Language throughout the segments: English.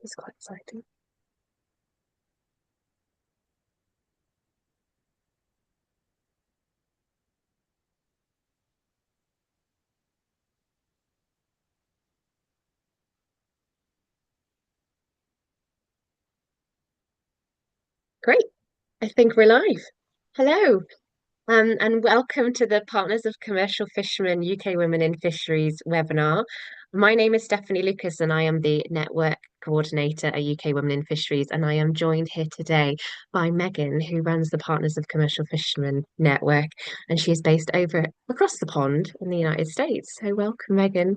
It's quite exciting. Great. I think we're live. Hello, and welcome to the Partners of Commercial Fishermen UK Women in Fisheries webinar. My name is Stephanie Lucas, and I am the Network Coordinator at UK Women in Fisheries. And I am joined here today by Megan, who runs the Partners of Commercial Fishermen Network, and she's based over across the pond in the United States. So, welcome, Megan.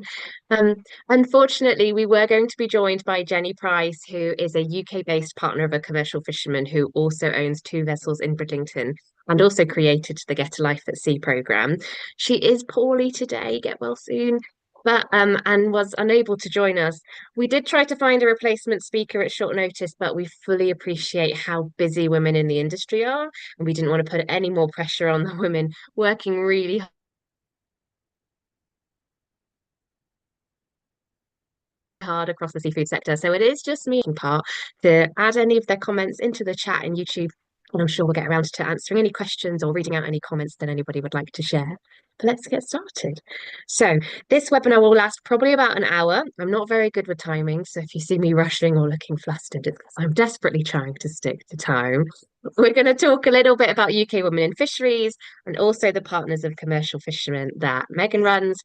Um, Unfortunately, we were going to be joined by Jenny Price, who is a UK-based partner of a commercial fisherman who also owns two vessels in Bridlington and also created the Get a Life at Sea program. She is poorly today, get well soon, but and was unable to join us. We did try to find a replacement speaker at short notice, but we fully appreciate how busy women in the industry are, and we didn't want to put any more pressure on the women working really hard across the seafood sector. So it is just me part to add any of their comments into the chat in YouTube. And I'm sure we'll get around to answering any questions or reading out any comments that anybody would like to share. But let's get started. So this webinar will last probably about an hour. I'm not very good with timing, so if you see me rushing or looking flustered, it's because I'm desperately trying to stick to time. We're going to talk a little bit about UK Women in Fisheries and also the Partners of Commercial Fishermen that Megan runs,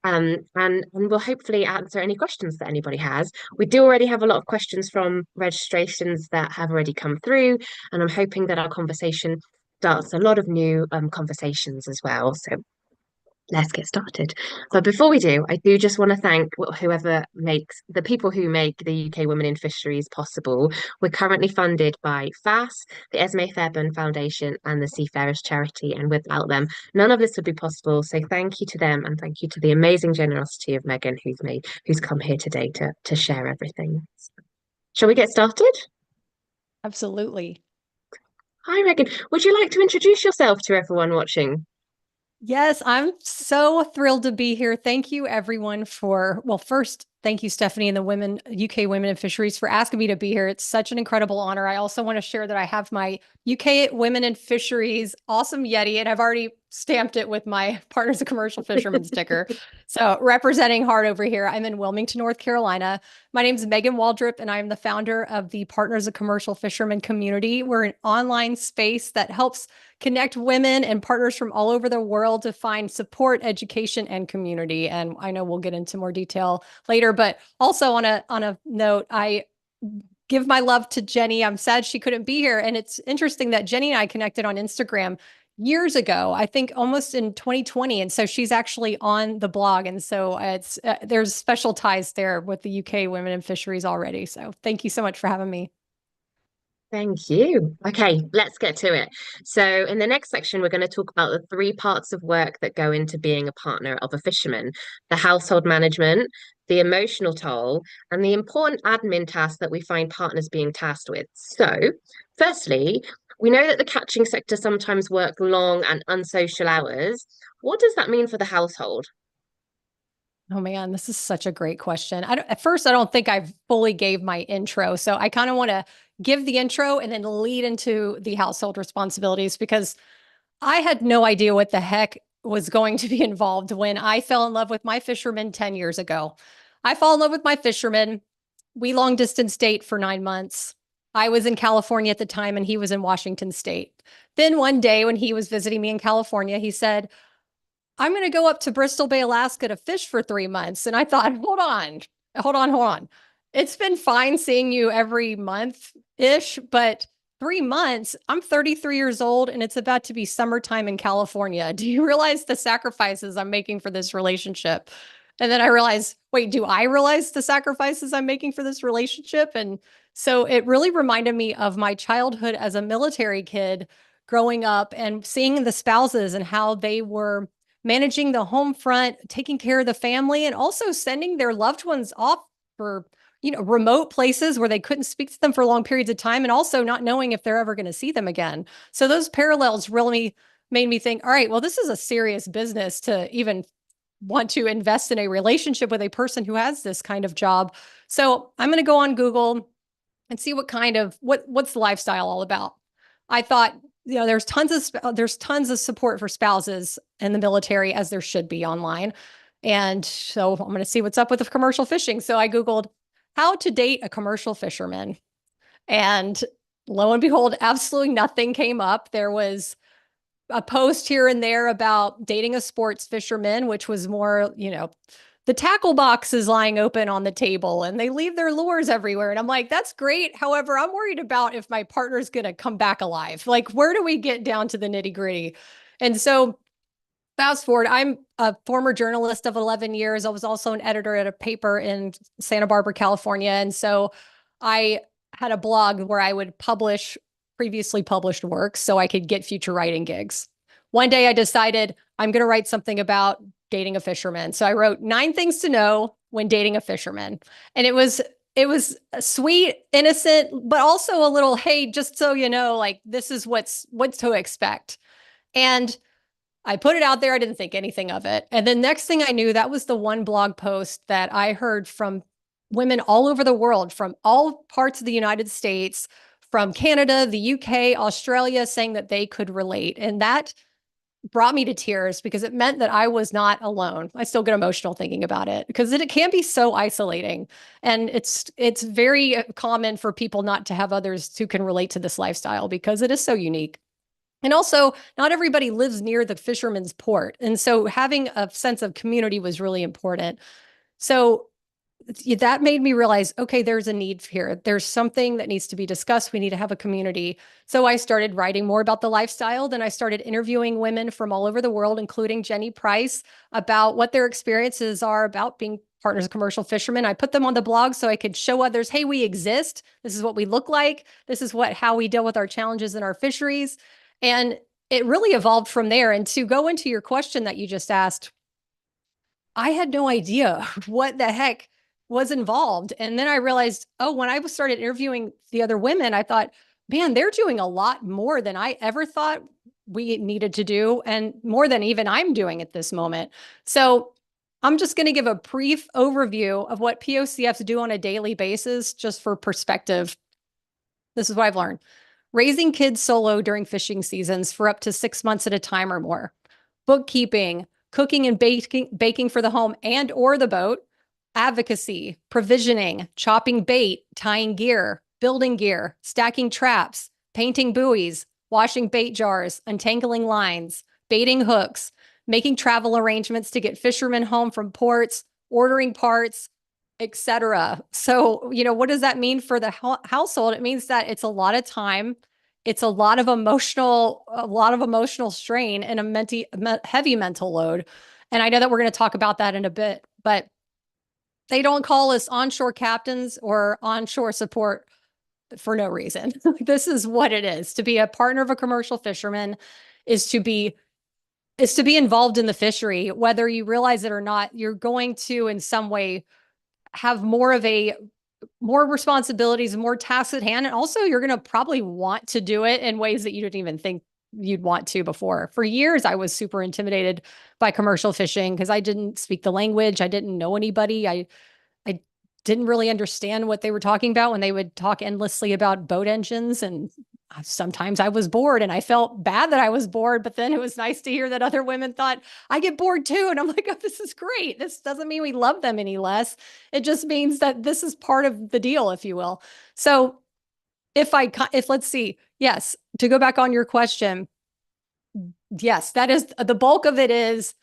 and we'll hopefully answer any questions that anybody has. We do already have a lot of questions from registrations that have already come through, and I'm hoping that our conversation starts a lot of new conversations as well. So let's get started. But before we do, I do just want to thank whoever makes the people who make the UK Women in Fisheries possible. We're currently funded by FAS, the Esme Fairburn Foundation, and the Seafarers Charity, and without them, none of this would be possible. So thank you to them, and thank you to the amazing generosity of Megan, who's come here today to share everything. Shall we get started? Absolutely. Hi, Megan. Would you like to introduce yourself to everyone watching? Yes, I'm so thrilled to be here. Thank you, everyone, first, thank you, Stephanie, and the UK Women in Fisheries for asking me to be here. It's such an incredible honor. I also want to share that I have my UK Women in Fisheries awesome Yeti, and I've already stamped it with my Partners of Commercial Fishermen sticker. So representing hard over here, I'm in Wilmington, North Carolina. My name is Megan Waldrop, and I'm the founder of the Partners of Commercial Fishermen community. We're an online space that helps connect women and partners from all over the world to find support, education, and community. And I know we'll get into more detail later, but also on a note, I give my love to Jenny. I'm sad she couldn't be here. And it's interesting that Jenny and I connected on Instagram years ago, I think almost in 2020. And so she's actually on the blog. And so it's there's special ties there with the UK Women in Fisheries already. So thank you so much for having me. Thank you. Okay, let's get to it. So, in the next section, we're going to talk about the three parts of work that go into being a partner of a fisherman: the household management, the emotional toll, and the important admin tasks that we find partners being tasked with. So, firstly, we know that the catching sector sometimes work long and unsocial hours. What does that mean for the household? Oh man, this is such a great question. At first, I don't think I fully gave my intro. So I kind of want to give the intro and then lead into the household responsibilities because I had no idea what the heck was going to be involved when I fell in love with my fisherman 10 years ago. I fell in love with my fisherman. We long distance date for 9 months. I was in California at the time and he was in Washington State. Then one day when he was visiting me in California, he said, I'm going to go up to Bristol Bay, Alaska to fish for 3 months. And I thought, hold on. It's been fine seeing you every month ish, but 3 months, I'm 33 years old and it's about to be summertime in California. Do you realize the sacrifices I'm making for this relationship? And then I realized, wait, do I realize the sacrifices I'm making for this relationship? And so it really reminded me of my childhood as a military kid growing up and seeing the spouses and how they were managing the home front, taking care of the family, and also sending their loved ones off for, remote places where they couldn't speak to them for long periods of time, and also not knowing if they're ever going to see them again. So those parallels really made me think, all right, well, this is a serious business to even want to invest in a relationship with a person who has this kind of job. So I'm going to go on Google and see what's the lifestyle all about. I thought, there's tons of support for spouses in the military, as there should be online. And so I'm going to see what's up with the commercial fishing. So I Googled how to date a commercial fisherman. And lo and behold, absolutely nothing came up. There was a post here and there about dating a sports fisherman, which was more, the tackle box is lying open on the table and they leave their lures everywhere. And I'm like, that's great. However, I'm worried about if my partner's going to come back alive. Like, where do we get down to the nitty gritty? And so fast forward, I'm a former journalist of 11 years. I was also an editor at a paper in Santa Barbara, California. And so I had a blog where I would publish previously published works so I could get future writing gigs. One day I decided I'm going to write something about dating a fisherman. So I wrote 9 things to know when dating a fisherman. And it was sweet, innocent, but also a little, hey, just so you know, like this is what's to expect. And I put it out there. I didn't think anything of it. And then next thing I knew, that was the one blog post that I heard from women all over the world, from all parts of the United States, from Canada, the UK, Australia, saying that they could relate. And that brought me to tears because it meant that I was not alone. I still get emotional thinking about it because it can be so isolating. And it's very common for people not to have others who can relate to this lifestyle because it is so unique. And also, not everybody lives near the fisherman's port. And so having a sense of community was really important. So that made me realize, okay, there's a need here. There's something that needs to be discussed. We need to have a community. So I started writing more about the lifestyle. Then I started interviewing women from all over the world, including Jenny Price, about what their experiences are about being partners of commercial fishermen. I put them on the blog so I could show others, hey, we exist. This is what we look like. This is how we deal with our challenges in our fisheries. And it really evolved from there. And to go into your question that you just asked, I had no idea what the heck was involved. And then I realized, oh, when I started interviewing the other women, I thought, man, they're doing a lot more than I ever thought we needed to do, and more than even I'm doing at this moment. So I'm just going to give a brief overview of what POCFs do on a daily basis, just for perspective. This is what I've learned. Raising kids solo during fishing seasons for up to 6 months at a time or more. Bookkeeping, cooking and baking for the home and or the boat, advocacy, provisioning, chopping bait, tying gear, building gear, stacking traps, painting buoys, washing bait jars, untangling lines, baiting hooks, making travel arrangements to get fishermen home from ports, ordering parts, etc. So, what does that mean for the household? It means that it's a lot of time, it's a lot of emotional strain and heavy mental load. And I know that we're going to talk about that in a bit, but they don't call us onshore captains or onshore support for no reason. This is what it is. To be a partner of a commercial fisherman is to be involved in the fishery, whether you realize it or not. You're going to, in some way, have more responsibilities, more tasks at hand. And also you're going to probably want to do it in ways that you didn't even think you'd want to before. For years, I was super intimidated by commercial fishing because I didn't speak the language. I didn't know anybody. I didn't really understand what they were talking about when they would talk endlessly about boat engines. And sometimes I was bored and I felt bad that I was bored, but then it was nice to hear that other women thought I get bored too. And I'm like, oh, this is great. This doesn't mean we love them any less. It just means that this is part of the deal, if you will. So if let's see, yes, to go back on your question, yes, that is the bulk of it is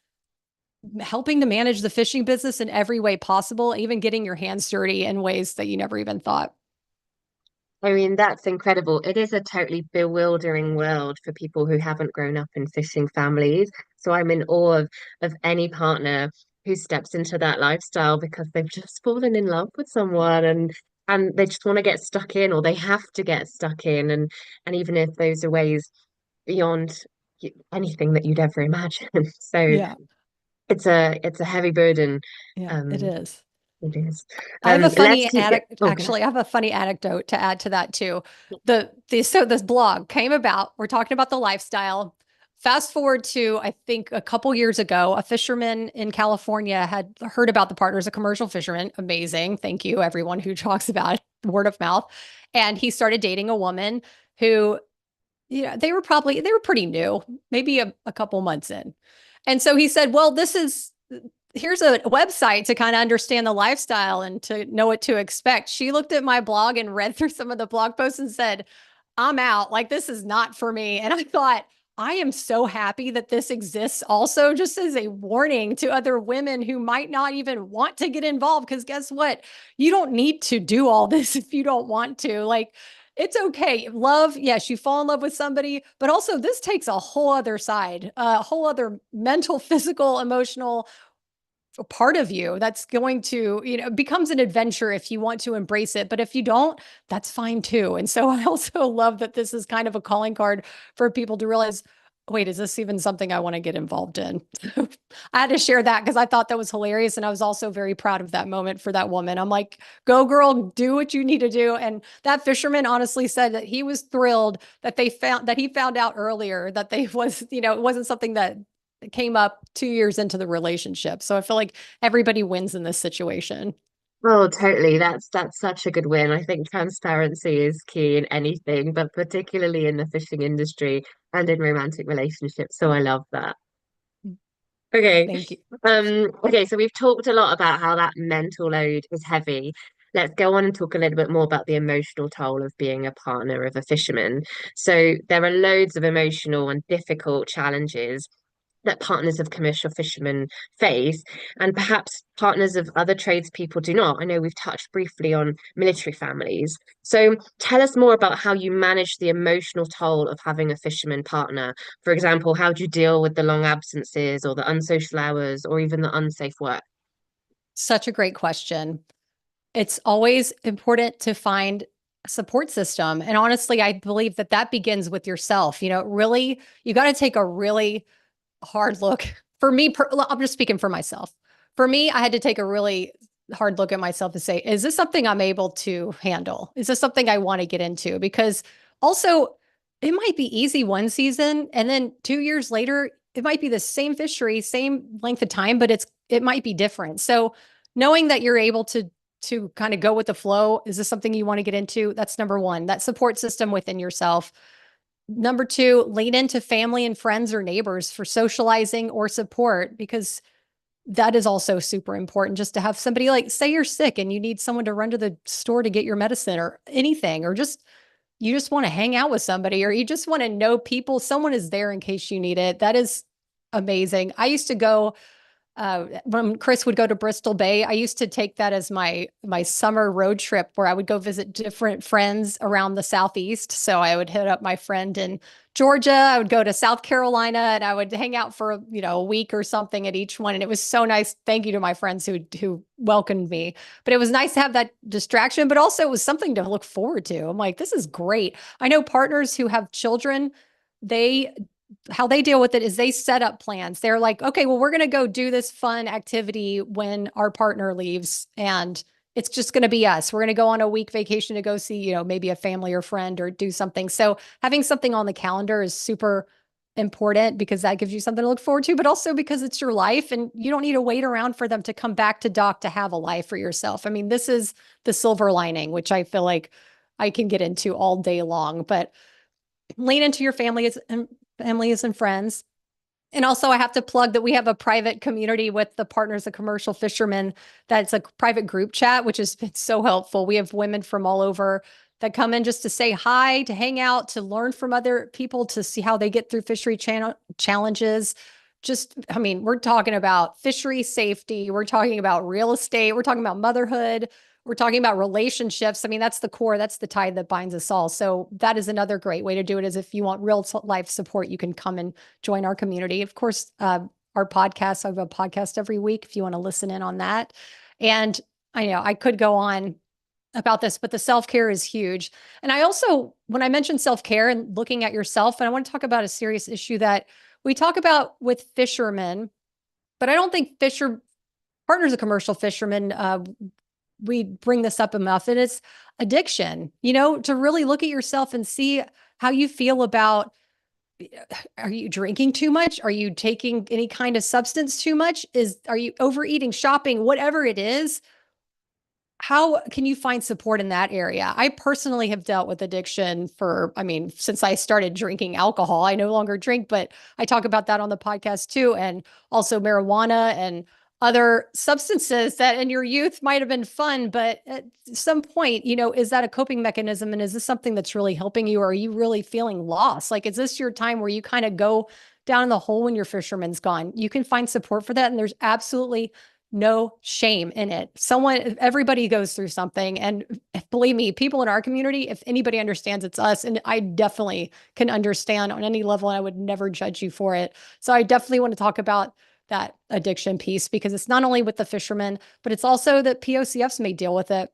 helping to manage the fishing business in every way possible, even getting your hands dirty in ways that you never even thought. I mean, that's incredible. It is a totally bewildering world for people who haven't grown up in fishing families. So I'm in awe of any partner who steps into that lifestyle because they've just fallen in love with someone and they just want to get stuck in or they have to get stuck in and even if those are ways beyond anything that you'd ever imagine. So Yeah. it's a heavy burden. Yeah, it Um, is. it is. I have a Let's funny keep it. Oh, go actually, I have a funny anecdote to add to that too. So this blog came about. We're talking about the lifestyle. fast forward to, I think, a couple years ago, a fisherman in California had heard about the partners, a commercial fisherman. Amazing. Thank you, everyone who talks about it, word of mouth. And he started dating a woman who, they were pretty new, maybe a couple months in. And so he said, well, here's a website to kind of understand the lifestyle and to know what to expect. She looked at my blog and read through some of the blog posts and said, I'm out. Like, this is not for me. And I thought, I am so happy that this exists also, just as a warning to other women who might not even want to get involved. Because guess what? You don't need to do all this if you don't want to. Like, it's okay. Love, yes, you fall in love with somebody, but also this takes a whole other side, a whole other mental, physical, emotional part of you that's going to, becomes an adventure if you want to embrace it. But if you don't, that's fine too. And so I also love that this is kind of a calling card for people to realize, wait, is this even something I want to get involved in? I had to share that because I thought that was hilarious. And I was also very proud of that moment for that woman. I'm like, go girl, do what you need to do. And that fisherman honestly said that he was thrilled that he found out earlier that it wasn't something that came up 2 years into the relationship. So I feel like everybody wins in this situation. Oh, totally. That's such a good win. I think transparency is key in anything, but particularly in the fishing industry and in romantic relationships. So I love that. Okay. Thank you. Okay, so we've talked a lot about how that mental load is heavy. Let's go on and talk a little bit more about the emotional toll of being a partner of a fisherman. So there are loads of emotional and difficult challenges that partners of commercial fishermen face, and perhaps partners of other tradespeople do not. I know we've touched briefly on military families. So tell us more about how you manage the emotional toll of having a fisherman partner. For example, how do you deal with the long absences or the unsocial hours or even the unsafe work? Such a great question. It's always important to find a support system. And honestly, I believe that that begins with yourself. Really, you got to take a really hard look. For me, I'm just speaking for myself. For me, I had to take a really hard look at myself and say, is this something I'm able to handle? Is this something I want to get into? Because also, it might be easy one season, and then 2 years later, it might be the same fishery, same length of time, but it might be different. So knowing that you're able to kind of go with the flow, is this something you want to get into? That's number one, that support system within yourself. Number two, lean into family and friends or neighbors for socializing or support, because that is also super important, just to have somebody, like, say you're sick and you need someone to run to the store to get your medicine or anything, or you just want to hang out with somebody, or you just want to know people, someone is there in case you need it. That is amazing. I used to go when Chris would go to Bristol Bay, I used to take that as my summer road trip where I would go visit different friends around the Southeast. So I would hit up my friend in Georgia. I would go to South Carolina, and I would hang out for a week or something at each one. And it was so nice. Thank you to my friends who welcomed me. But it was nice to have that distraction, but also it was something to look forward to. I'm like, this is great. I know partners who have children. They how they deal with it is they set up plans. They're like, okay, well, we're going to go do this fun activity when our partner leaves, and it's just going to be us. We're going to go on a week vacation to go see, maybe a family or friend or do something. So having something on the calendar is super important, because that gives you something to look forward to, but also because it's your life and you don't need to wait around for them to come back to dock to have a life for yourself. I mean, this is the silver lining, which I feel like I can get into all day long, but lean into your families and friends. And also, I have to plug that we have a private community with the Partners of Commercial Fishermen. That's a private group chat, which has been so helpful. We have women from all over that come in just to say hi, to hang out, to learn from other people, to see how they get through fishery challenges. I mean, we're talking about fishery safety. We're talking about real estate. We're talking about motherhood. We're talking about relationships. I mean, that's the core, that's the tie that binds us all. So that is another great way to do it, is if you want real life support, you can come and join our community. Of course, our podcast, I have a podcast every week if you want to listen in on that. And I know I could go on about this, but the self-care is huge. And I also, when I mentioned self-care and looking at yourself, and I want to talk about a serious issue that we talk about with fishermen, but I don't think partners of commercial fishermen, we bring this up enough, and it's addiction, to really look at yourself and see how you feel about are you drinking too much? Are you taking any kind of substance too much? Are you overeating, shopping, whatever it is? How can you find support in that area? I personally have dealt with addiction I mean, since I started drinking alcohol. I no longer drink, but I talk about that on the podcast too. And also marijuana and other substances that in your youth might have been fun, but at some point, is that a coping mechanism? And is this something that's really helping you? Or are you really feeling lost? Like, is this your time where you kind of go down in the hole when your fisherman's gone? You can find support for that. And there's absolutely no shame in it. Everybody goes through something. And believe me, people in our community, if anybody understands, it's us. And I definitely can understand on any level. And I would never judge you for it. So I definitely want to talk about that addiction piece because it's not only with the fishermen, but it's also that POCFs may deal with it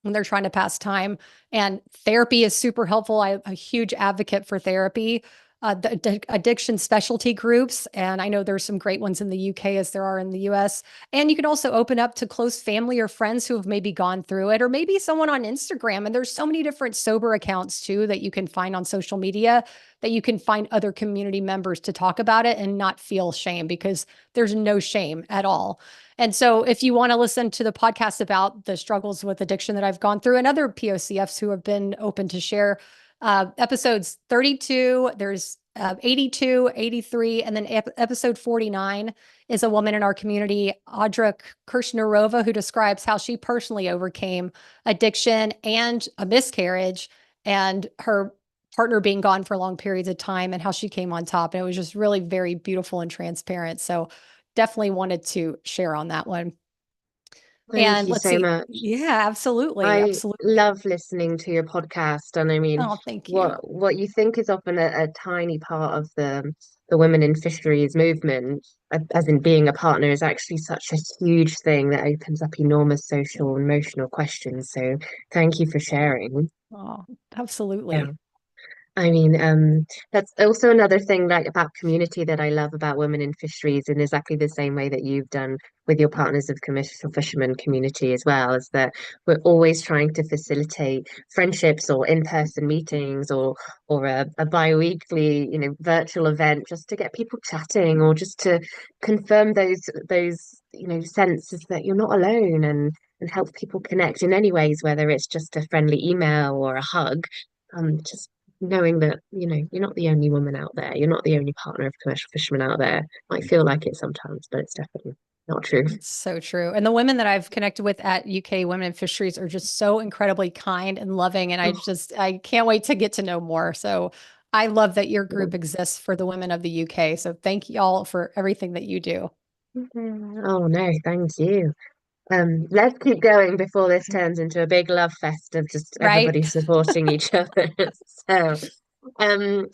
when they're trying to pass time. And therapy is super helpful. I'm a huge advocate for therapy. The addiction specialty groups. And I know there's some great ones in the UK as there are in the US. And you can also open up to close family or friends who have maybe gone through it, or maybe someone on Instagram. And there's so many different sober accounts too that you can find on social media that you can find other community members to talk about it and not feel shame because there's no shame at all. And so if you want to listen to the podcast about the struggles with addiction that I've gone through and other POCFs who have been open to share, episodes 32, there's 82, 83, and then episode 49 is a woman in our community, Audra Kirshnerova, who describes how she personally overcame addiction and a miscarriage and her partner being gone for long periods of time and how she came on top. And it was just really very beautiful and transparent. So definitely wanted to share on that one. Thank And you let's so see. much. Yeah, absolutely. I Absolutely. love listening to your podcast, and I mean, Oh, thank you. what you think is often a tiny part of the women in fisheries movement, as in being a partner, is actually such a huge thing that opens up enormous social and emotional questions. So, thank you for sharing. Oh, Yeah. absolutely. I mean, that's also another thing like about community that I love about women in fisheries in exactly the same way that you've done with your partners of commercial fishermen community as well, is that we're always trying to facilitate friendships or in-person meetings or a bi-weekly, virtual event just to get people chatting or just to confirm those, senses that you're not alone and help people connect in any ways, whether it's just a friendly email or a hug. Just knowing that you're not the only woman out there, you're not the only partner of commercial fishermen out there. Might feel like it sometimes, but it's definitely not true. It's so true. And the women that I've connected with at UK Women in Fisheries are just so incredibly kind and loving. And I can't wait to get to know more. So I love that your group exists for the women of the UK. So thank you all for everything that you do. Oh no, thank you. Let's keep going before this turns into a big love fest of just Right? everybody supporting each other. So,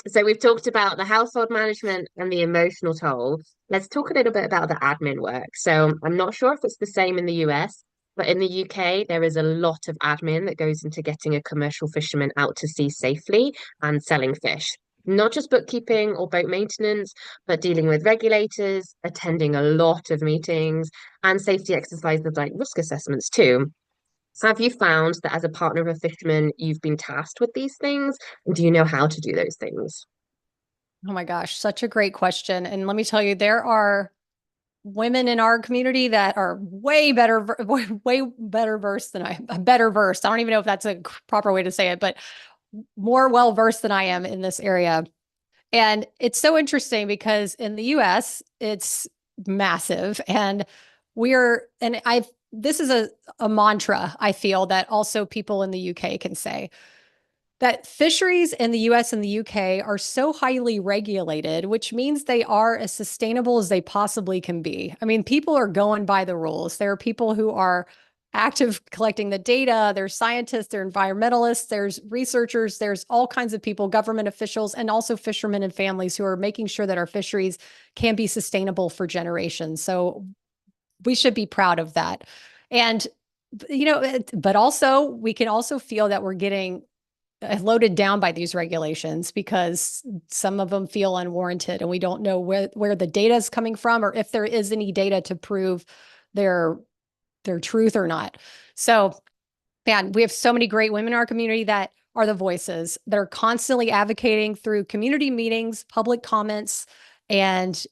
so we've talked about the household management and the emotional toll. Let's talk a little bit about the admin work. So I'm not sure if it's the same in the US, but in the UK, there is a lot of admin that goes into getting a commercial fisherman out to sea safely and selling fish. Not just bookkeeping or boat maintenance, but dealing with regulators, attending a lot of meetings, and safety exercises like risk assessments too. So have you found that as a partner of a fisherman, you've been tasked with these things? And do you know how to do those things? Oh my gosh, such a great question. And let me tell you, there are women in our community that are way better, way better versed than better versed. I don't even know if that's a proper way to say it, but more well versed than I am in this area. And it's so interesting because in the US, it's massive. And this is a mantra I feel that also people in the UK can say that fisheries in the US and the UK are so highly regulated, which means they are as sustainable as they possibly can be. I mean, people are going by the rules. There are people who are active collecting the data, there's scientists, there's environmentalists, there's researchers, there's all kinds of people, government officials, and also fishermen and families who are making sure that our fisheries can be sustainable for generations. So we should be proud of that. And but also we can also feel that we're getting loaded down by these regulations because some of them feel unwarranted and we don't know where the data is coming from or if there is any data to prove their their truth or not. So, man, we have so many great women in our community that are the voices that are constantly advocating through community meetings, public comments, and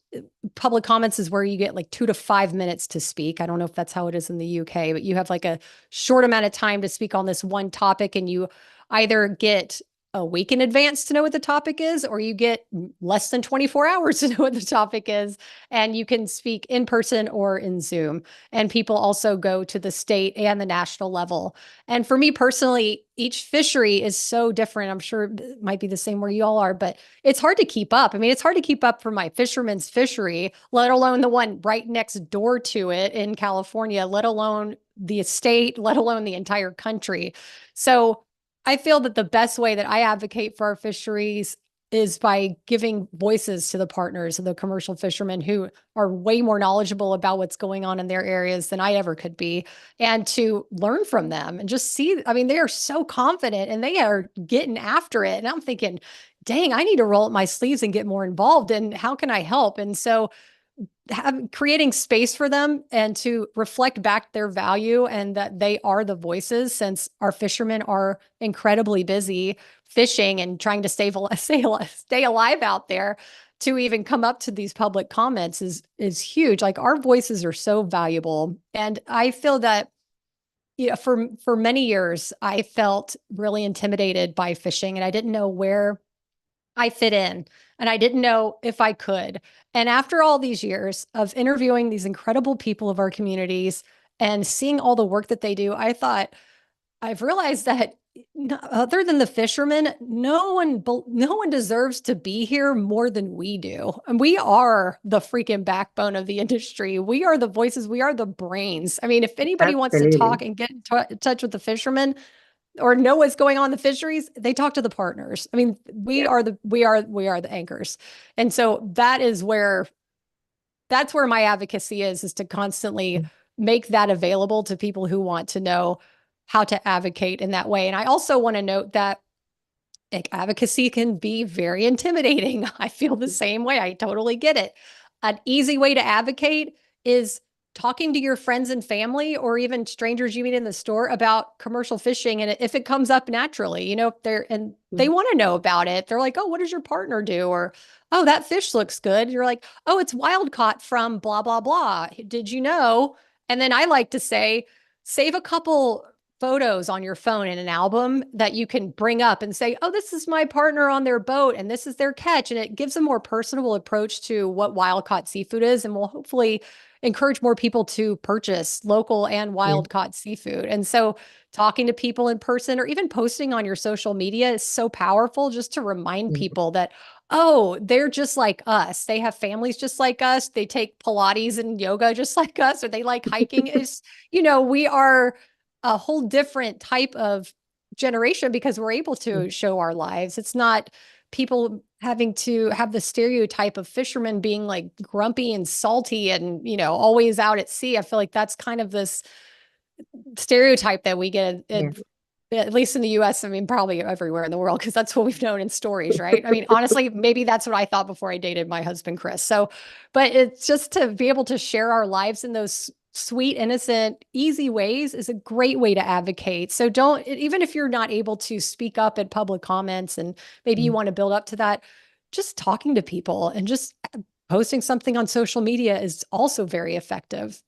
public comments is where you get like 2 to 5 minutes to speak. I don't know if that's how it is in the UK, but you have like a short amount of time to speak on this one topic, and you either get a week in advance to know what the topic is, or you get less than 24 hours to know what the topic is. And you can speak in person or in Zoom. And people also go to the state and the national level. And for me personally, each fishery is so different. I'm sure it might be the same where you all are, but it's hard to keep up. I mean, it's hard to keep up for my fisherman's fishery, let alone the one right next door to it in California, let alone the estate, let alone the entire country. So I feel that the best way that I advocate for our fisheries is by giving voices to the partners of the commercial fishermen who are way more knowledgeable about what's going on in their areas than I ever could be, and to learn from them and just see. I mean, they are so confident and they are getting after it. And I'm thinking, dang, I need to roll up my sleeves and get more involved. And how can I help? And so creating space for them and to reflect back their value and that they are the voices, since our fishermen are incredibly busy fishing and trying to stay alive out there, to even come up to these public comments is huge. Like, our voices are so valuable. And I feel that, you know, for many years I felt really intimidated by fishing, and I didn't know where I fit in, and I didn't know if I could. And after all these years of interviewing these incredible people of our communities and seeing all the work that they do, I thought, I've realized that other than the fishermen, no one deserves to be here more than we do. And we are the freaking backbone of the industry. We are the voices, we are the brains. I mean, if anybody wants to Absolutely. talk and get in touch with the fishermen, or know what's going on in the fisheries, they talk to the partners. I mean, Yeah. we are the anchors. And so that's where my advocacy is to constantly make that available to people who want to know how to advocate in that way. And I also want to note that, like, advocacy can be very intimidating. I feel the same way. I totally get it. An easy way to advocate is talking to your friends and family, or even strangers you meet in the store, about commercial fishing. And if it comes up naturally, if they want to know about it, they're like, oh, what does your partner do? Or, oh, that fish looks good. You're like, oh, it's wild caught from blah, blah, blah. Did you know? And then I like to say, save a couple photos on your phone in an album that you can bring up and say, oh, this is my partner on their boat and this is their catch. And it gives a more personable approach to what wild caught seafood is, and will hopefully encourage more people to purchase local and Yeah. wild caught seafood. And so talking to people in person, or even posting on your social media, is so powerful, just to remind Yeah. people that, oh, they're just like us. They have families just like us. They take Pilates and yoga just like us, or they like hiking. We are a whole different type of generation because we're able to show our lives. It's not people having to have the stereotype of fishermen being like grumpy and salty and, always out at sea. I feel like that's kind of this stereotype that we get Yeah. at least in the US. I mean, probably everywhere in the world, because that's what we've known in stories, right? I mean, honestly, maybe that's what I thought before I dated my husband, Chris. So, but it's just to be able to share our lives in those sweet, innocent, easy ways is a great way to advocate. So don't, even if you're not able to speak up at public comments and maybe you want to build up to that, just talking to people and just posting something on social media is also very effective.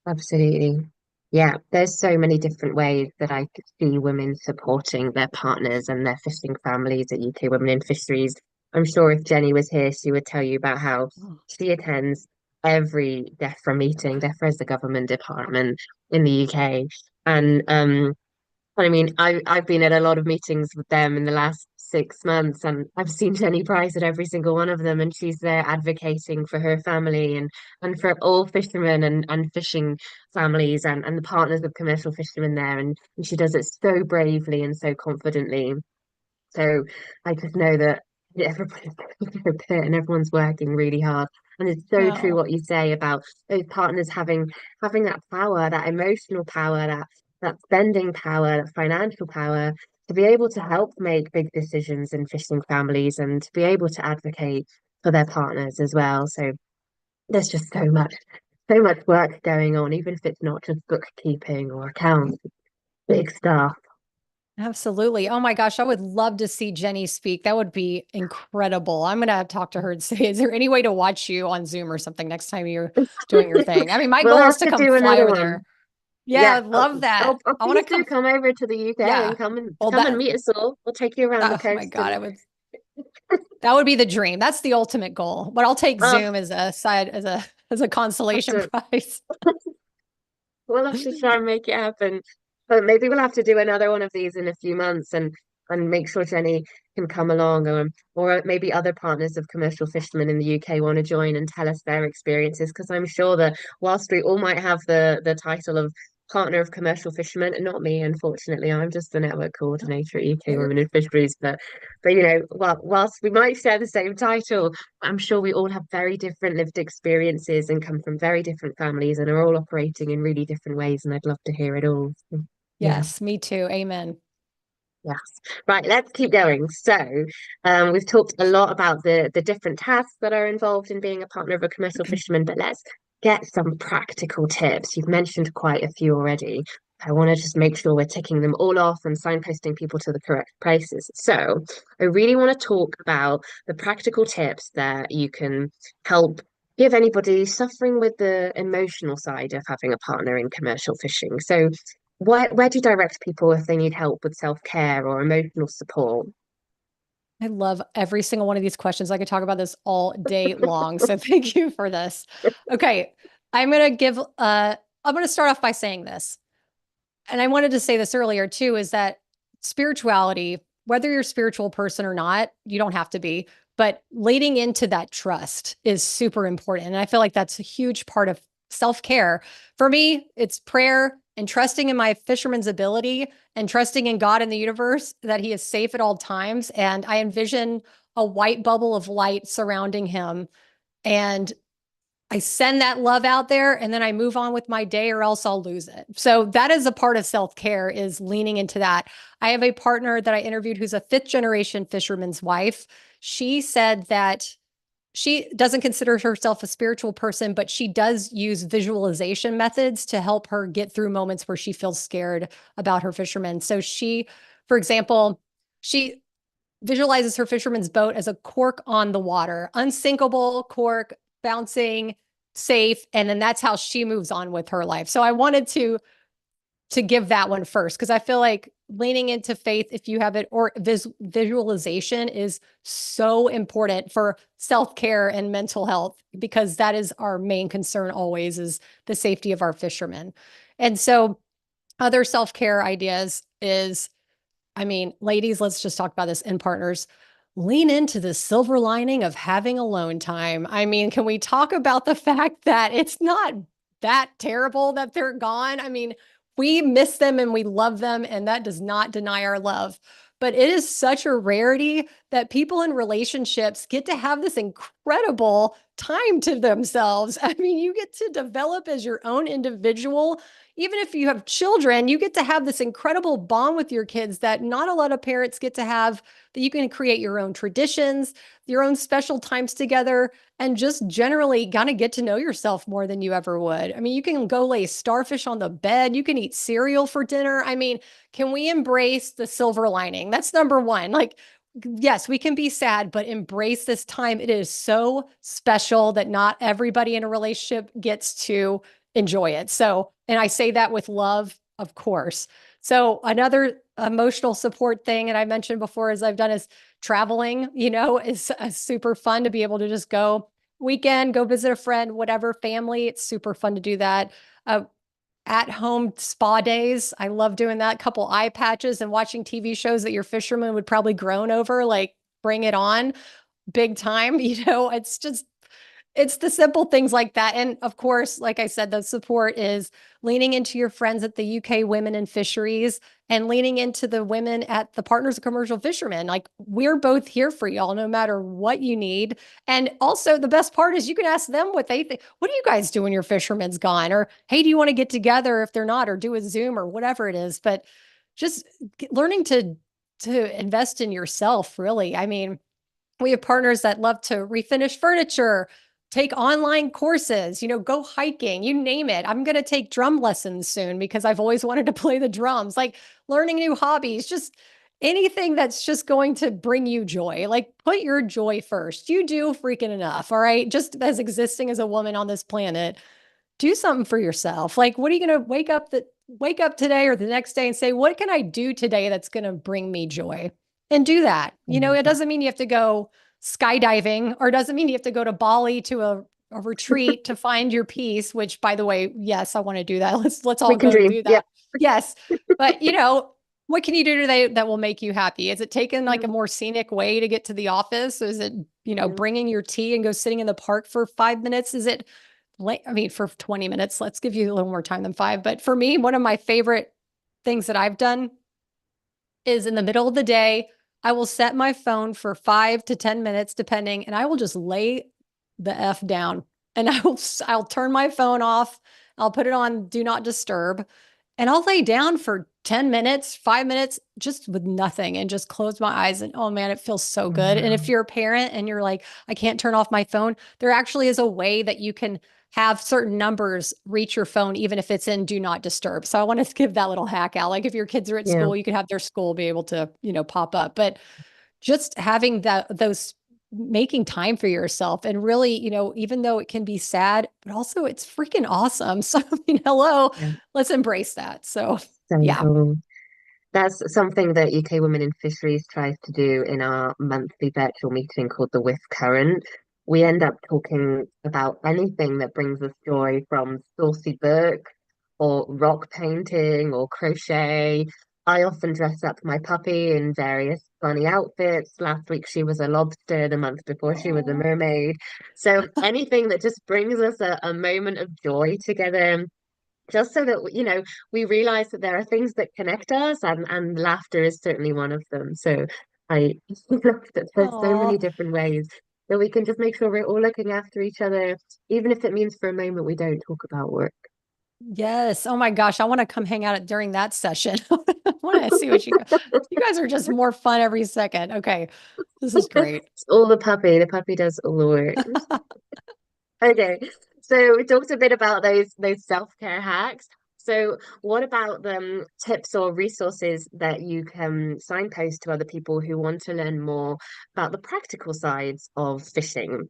Absolutely. Yeah, there's so many different ways that I could see women supporting their partners and their fishing families at UK Women in Fisheries. I'm sure if Jenny was here, she would tell you about how she attends every DEFRA meeting. DEFRA is the government department in the UK. And I mean, I've been at a lot of meetings with them in the last 6 months, and I've seen Jenny Price at every single one of them, and she's there advocating for her family and for all fishermen and fishing families and the partners of commercial fishermen there, and she does it so bravely and so confidently. So I just know that everybody's going through a pit and everyone's working really hard. And it's so true No. what you say about those partners having that power, that emotional power, that spending power, that financial power to be able to help make big decisions in fishing families and to be able to advocate for their partners as well. So there's just so much work going on, even if it's not just bookkeeping or accounts, big stuff. Absolutely. Oh my gosh, I would love to see Jenny speak. That would be incredible. I'm gonna talk to her and say, is there any way to watch you on Zoom or something next time you're doing your thing? I mean, my We'll goal have is to to come do fly another over one. there. Yeah, Yeah. I'd love that. I want to Please do come. come over to the UK Yeah. and Well, come and meet us all. We'll take you around the oh my coast God, and I would, that would be the dream. That's the ultimate goal. But I'll take oh, Zoom as a side, as a have consolation to prize. we'll have to try and make it happen. But maybe we'll have to do another one of these in a few months and make sure Jenny can come along, or maybe other partners of commercial fishermen in the UK want to join and tell us their experiences. Because I'm sure that whilst we all might have the title of partner of commercial fishermen, and not me, unfortunately, I'm just the network coordinator at UK You're Women in Fisheries. But whilst we might share the same title, I'm sure we all have very different lived experiences and come from very different families and are all operating in really different ways. And I'd love to hear it all. Yeah. Yes, me too. Amen. Yes. Right, let's keep going. So, we've talked a lot about the different tasks that are involved in being a partner of a commercial fisherman, but let's get some practical tips. You've mentioned quite a few already. I want to just make sure we're ticking them all off and signposting people to the correct places. So, I really want to talk about the practical tips that you can help give anybody suffering with the emotional side of having a partner in commercial fishing. So, where do you direct people if they need help with self-care or emotional support? I love every single one of these questions. I could talk about this all day long. So thank you for this. Okay. I'm going to give, I'm going to start off by saying this. And I wanted to say this earlier too, is that spirituality, whether you're a spiritual person or not, you don't have to be, but leading into that trust is super important. And I feel like that's a huge part of self care. For me, it's prayer and trusting in my fisherman's ability and trusting in God and the universe that he is safe at all times. And I envision a white bubble of light surrounding him. And I send that love out there and then I move on with my day or else I'll lose it. So that is a part of self-care is leaning into that. I have a partner that I interviewed who's a fifth generation fisherman's wife. She said that she doesn't consider herself a spiritual person, but she does use visualization methods to help her get through moments where she feels scared about her fishermen. So she, for example, she visualizes her fisherman's boat as a cork on the water, unsinkable cork, bouncing, safe, and then that's how she moves on with her life. So I wanted to give that one first because I feel like leaning into faith, if you have it, or visualization is so important for self-care and mental health because that is our main concern always is the safety of our fishermen. And so other self-care ideas is I mean, ladies, let's just talk about this in partners. Lean into the silver lining of having alone time. I mean, can we talk about the fact that it's not that terrible that they're gone? I mean, we miss them and we love them, and that does not deny our love. But it is such a rarity that people in relationships get to have this incredible time to themselves. I mean, you get to develop as your own individual even if you have children, you get to have this incredible bond with your kids that not a lot of parents get to have, that you can create your own traditions, your own special times together, and just generally kind of get to know yourself more than you ever would. I mean, you can go lay starfish on the bed, you can eat cereal for dinner. I mean, can we embrace the silver lining? That's number one. Like, yes, we can be sad, but embrace this time. It is so special that not everybody in a relationship gets to enjoy it. So, and I say that with love, of course. So, another emotional support thing, and I mentioned before, as I've done, is traveling, is super fun to be able to just go weekend, go visit a friend, whatever, family. It's super fun to do that. At home spa days. I love doing that. Couple eye patches and watching TV shows that your fisherman would probably groan over, like bring it on big time. It's just it's the simple things like that. And of course, like I said, the support is leaning into your friends at the UK Women in Fisheries and leaning into the women at the Partners of Commercial Fishermen. Like we're both here for y'all, no matter what you need. And also the best part is you can ask them what they think. What do you guys do when your fisherman's gone? Or, hey, do you want to get together if they're not, or do a Zoom or whatever it is? But just learning to invest in yourself, really. I mean, we have partners that love to refinish furniture, take online courses, go hiking, you name it. I'm going to take drum lessons soon because I've always wanted to play the drums, like learning new hobbies, just anything that's just going to bring you joy. Like put your joy first. You do freaking enough. All right. Just as existing as a woman on this planet, do something for yourself. Like, what are you going to wake up today or the next day and say, what can I do today that's going to bring me joy? And do that. It doesn't mean you have to go skydiving or doesn't mean you have to go to Bali to a retreat to find your peace, which by the way, yes, I want to do that. Let's all We can go dream. do Yep. that. Yes. But what can you do today that will make you happy? Is it taking like a more scenic way to get to the office? Is it, Yeah. bringing your tea and go sitting in the park for 5 minutes? Is it for 20 minutes? Let's give you a little more time than five. But for me, one of my favorite things that I've done is in the middle of the day, I will set my phone for 5 to 10 minutes, depending, and I will just lay the F down and I'll turn my phone off. I'll put it on do not disturb and I'll lay down for 10 minutes, 5 minutes, just with nothing and just close my eyes. And oh man, it feels so good. And if Wow. you're a parent and you're like, I can't turn off my phone, there actually is a way that you can have certain numbers reach your phone, even if it's in do not disturb. So I want to give that little hack out. Like if your kids are at Yeah. school, you could have their school be able to, pop up. But just having those making time for yourself and really, even though it can be sad, but also it's freaking awesome. So, hello, Yeah. let's embrace that. So, So yeah. cool. That's something that UK Women in Fisheries tries to do in our monthly virtual meeting called the With Current. We end up talking about anything that brings us joy, from saucy books or rock painting or crochet. I often dress up my puppy in various funny outfits. Last week she was a lobster, the month before she was a Oh, mermaid. So anything that just brings us a moment of joy together, just so that we realize that there are things that connect us, and laughter is certainly one of them. So I love that there's so many oh, different ways that we can just make sure we're all looking after each other, even if it means for a moment we don't talk about work. yes. Oh my gosh. I want to come hang out during that session. I want to see what you guys are just more fun every second. Okay. This is great. It's all the puppy does all the work. Okay, so we talked a bit about those self-care hacks. So what about the tips or resources that you can signpost to other people who want to learn more about the practical sides of fishing?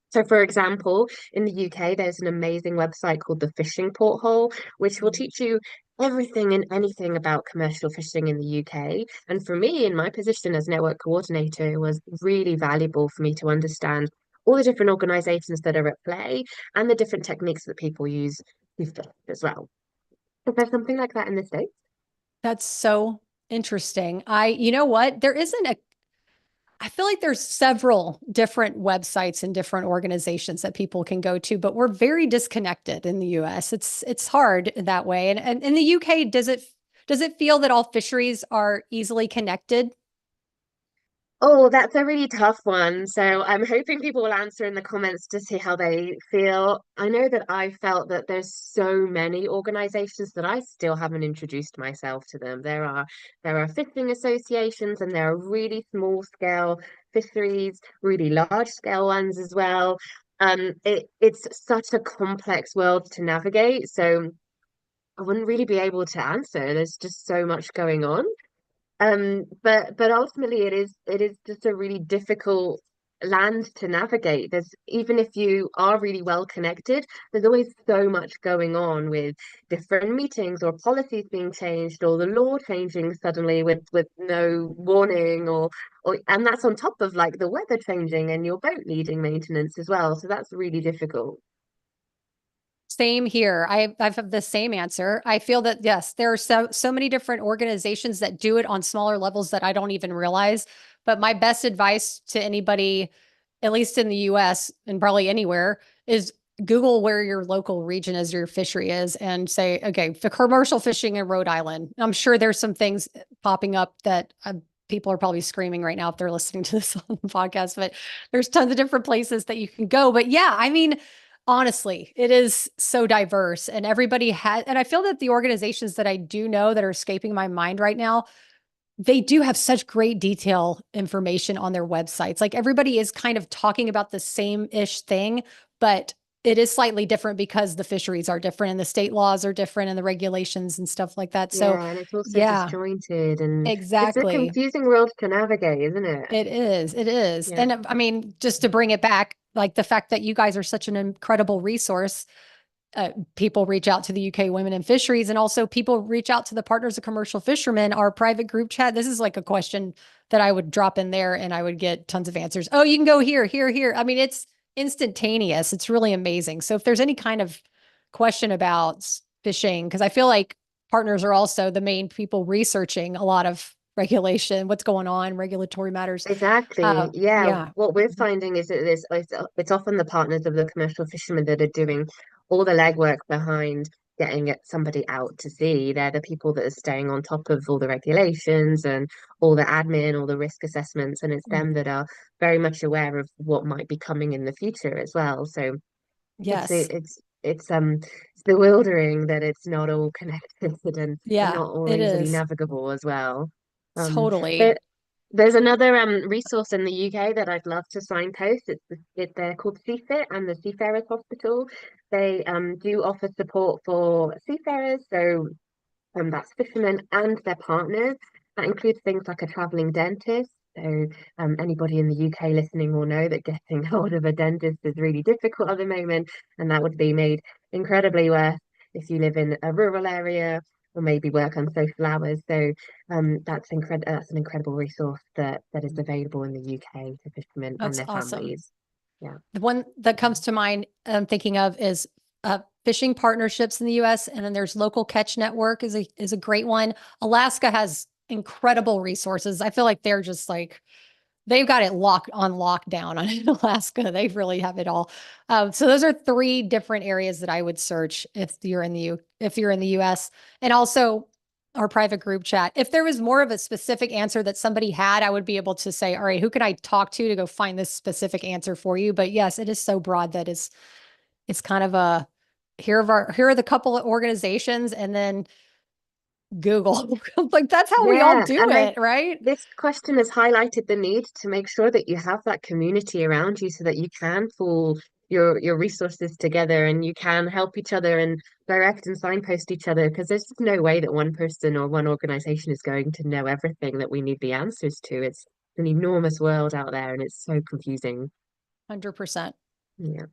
So, for example, in the UK, there's an amazing website called the Fishing Porthole, which will teach you everything and anything about commercial fishing in the UK. And for me, in my position as network coordinator, it was really valuable for me to understand all the different organizations that are at play and the different techniques that people use to fish as well. Is there something like that in the States? That's so interesting. You know what? I feel like there's several different websites and different organizations that people can go to, but we're very disconnected in the US. It's hard that way. And in the UK, does it feel that all fisheries are easily connected? Oh, that's a really tough one. So I'm hoping people will answer in the comments to see how they feel. I know that I felt that there's so many organizations that I still haven't introduced myself to them. There are fishing associations, and there are really small scale fisheries, really large scale ones as well. It's such a complex world to navigate. So I wouldn't really be able to answer. There's just so much going on. But ultimately it is just a really difficult land to navigate. There's, even if you are really well connected, there's always so much going on with different meetings or policies being changed or the law changing suddenly with no warning, or and that's on top of like the weather changing and your boat needing maintenance as well. So that's really difficult. Same here. I've the same answer. I feel that yes, there are so many different organizations that do it on smaller levels that I don't even realize. But my best advice to anybody, at least in the US and probably anywhere, is Google where your local region is, your fishery is, and say, okay, for commercial fishing in Rhode Island. I'm sure there's some things popping up that people are probably screaming right now if they're listening to this on the podcast, but there's tons of different places that you can go. But yeah, I mean, honestly, it is so diverse and everybody has, and I feel that the organizations that I do know that are escaping my mind right now, they do have such great detail information on their websites. Like everybody is kind of talking about the same ish thing, but it is slightly different because the fisheries are different and the state laws are different and the regulations and stuff like that. So, Yeah, and it's also yeah, disjointed and it's a exactly. confusing world to navigate, isn't it? It is. It is. Yeah, And I mean, just to bring it back, like the fact that you guys are such an incredible resource, people reach out to the UK Women in Fisheries, and also people reach out to the Partners of Commercial Fishermen, our private group chat. This is like a question that I would drop in there and I would get tons of answers. Oh, you can go here, here, here. I mean, it's instantaneous. It's really amazing. So if there's any kind of question about fishing, because I feel like partners are also the main people researching a lot of regulation, what's going on, regulatory matters. exactly. Yeah, Yeah. what we're finding is that it's often the partners of the commercial fishermen that are doing all the legwork behind getting somebody out to sea. They're the people that are staying on top of all the regulations and all the admin, all the risk assessments, and it's them that are very much aware of what might be coming in the future as well. So it's Yes. it's bewildering that it's not all connected and Yeah, not all it easily is. navigable as well. Um, Totally. there there's another resource in the UK that I'd love to signpost. They're called Seafit and the Seafarers Hospital. They do offer support for seafarers, so that's fishermen and their partners. That includes things like a traveling dentist. So, anybody in the UK listening will know that getting hold of a dentist is really difficult at the moment, and that would be made incredibly worse if you live in a rural area or maybe work on social hours. So, that's an incredible resource that is available in the UK to fishermen and That's their awesome. families. Yeah. The one that comes to mind I'm thinking of is fishing partnerships in the US, and then there's local catch network is a great one. Alaska has incredible resources. I feel like they're just like they've got it locked on lockdown on Alaska. They really have it all. So those are three different areas that I would search if you're in the US, and also our private group chat. If there was more of a specific answer that somebody had, I would be able to say, all right, who can I talk to go find this specific answer for you? But yes, it is so broad that it's kind of a here are the couple of organizations and then Google. Like that's how we all Yeah, do and it, right? this question has highlighted the need to make sure that you have that community around you so that you can pull your resources together and you can help each other and direct and signpost each other because there's just no way that one person or one organization is going to know everything that we need the answers to. It's an enormous world out there and it's so confusing. 100%. Yeah.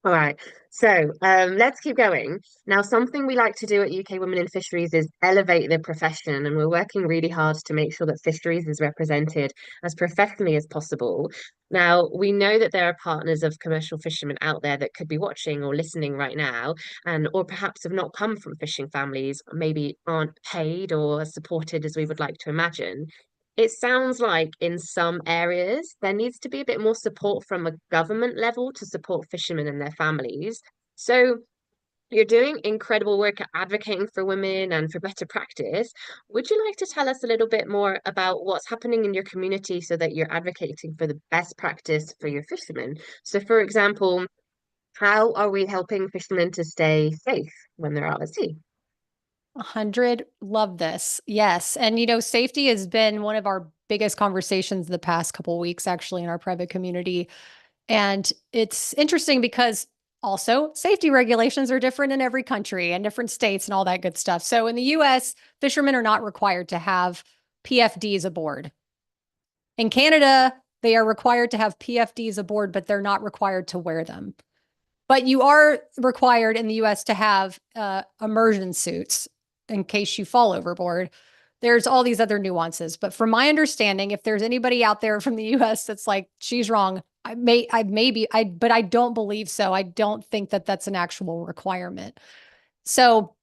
All right. So let's keep going. Now, something we like to do at UK Women in Fisheries is elevate the profession, and we're working really hard to make sure that fisheries is represented as professionally as possible. Now, we know that there are partners of commercial fishermen out there that could be watching or listening right now, and or perhaps have not come from fishing families, maybe aren't paid or supported as we would like to imagine. It sounds like in some areas there needs to be a bit more support from a government level to support fishermen and their families. So you're doing incredible work at advocating for women and for better practice. Would you like to tell us a little bit more about what's happening in your community so that you're advocating for the best practice for your fishermen? So, for example, how are we helping fishermen to stay safe when they're out at sea? 100. Love this. Yes. And, safety has been one of our biggest conversations the past couple of weeks, actually, in our private community. And it's interesting because also safety regulations are different in every country and different states and all that good stuff. So in the US, fishermen are not required to have PFDs aboard. In Canada, they are required to have PFDs aboard, but they're not required to wear them. But you are required in the US to have immersion suits in case you fall overboard. There's all these other nuances. But from my understanding, if there's anybody out there from the US that's like, she's wrong, but I don't believe so. I don't think that that's an actual requirement. So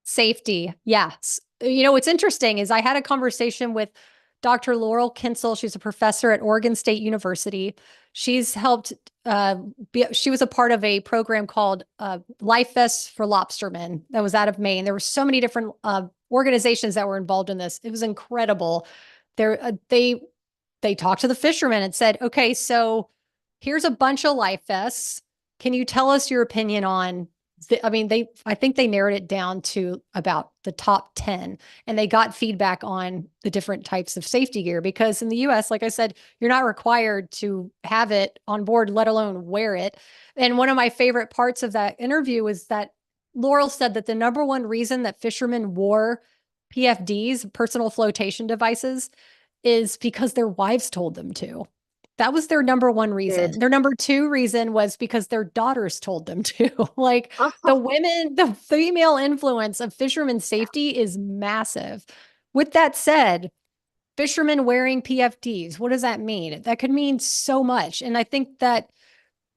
safety, yes. What's interesting is I had a conversation with Dr. Laurel Kinsel. She's a professor at Oregon State University. She's helped, she was a part of a program called Life Vests for Lobstermen that was out of Maine. There were so many different organizations that were involved in this. It was incredible. They talked to the fishermen and said, okay, so here's a bunch of life vests. Can you tell us your opinion on I mean, I think they narrowed it down to about the top 10, and they got feedback on the different types of safety gear because in the US, like I said, you're not required to have it on board, let alone wear it. And one of my favorite parts of that interview was that Laurel said that the number one reason that fishermen wore PFDs, personal flotation devices, is because their wives told them to. That was their number one Good. reason. Their number two reason was because their daughters told them to. Like Oh, the women, the female influence of fishermen's safety is massive. With that said, fishermen wearing PFDs, what does that mean? That could mean so much. And I think that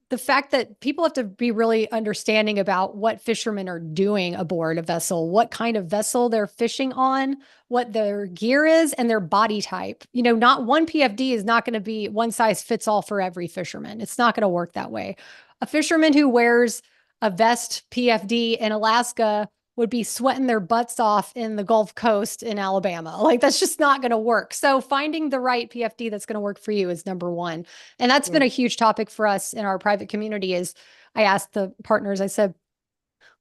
the fact that people have to be really understanding about what fishermen are doing aboard a vessel, what kind of vessel they're fishing on, what their gear is, and their body type. You know, not one PFD is not going to be one size fits all for every fisherman. It's not going to work that way. A fisherman who wears a vest PFD in Alaska would be sweating their butts off in the Gulf Coast in Alabama. Like that's just not going to work. So finding the right PFD that's going to work for you is number one. And that's yeah. been a huge topic for us in our private community is I asked the partners, I said,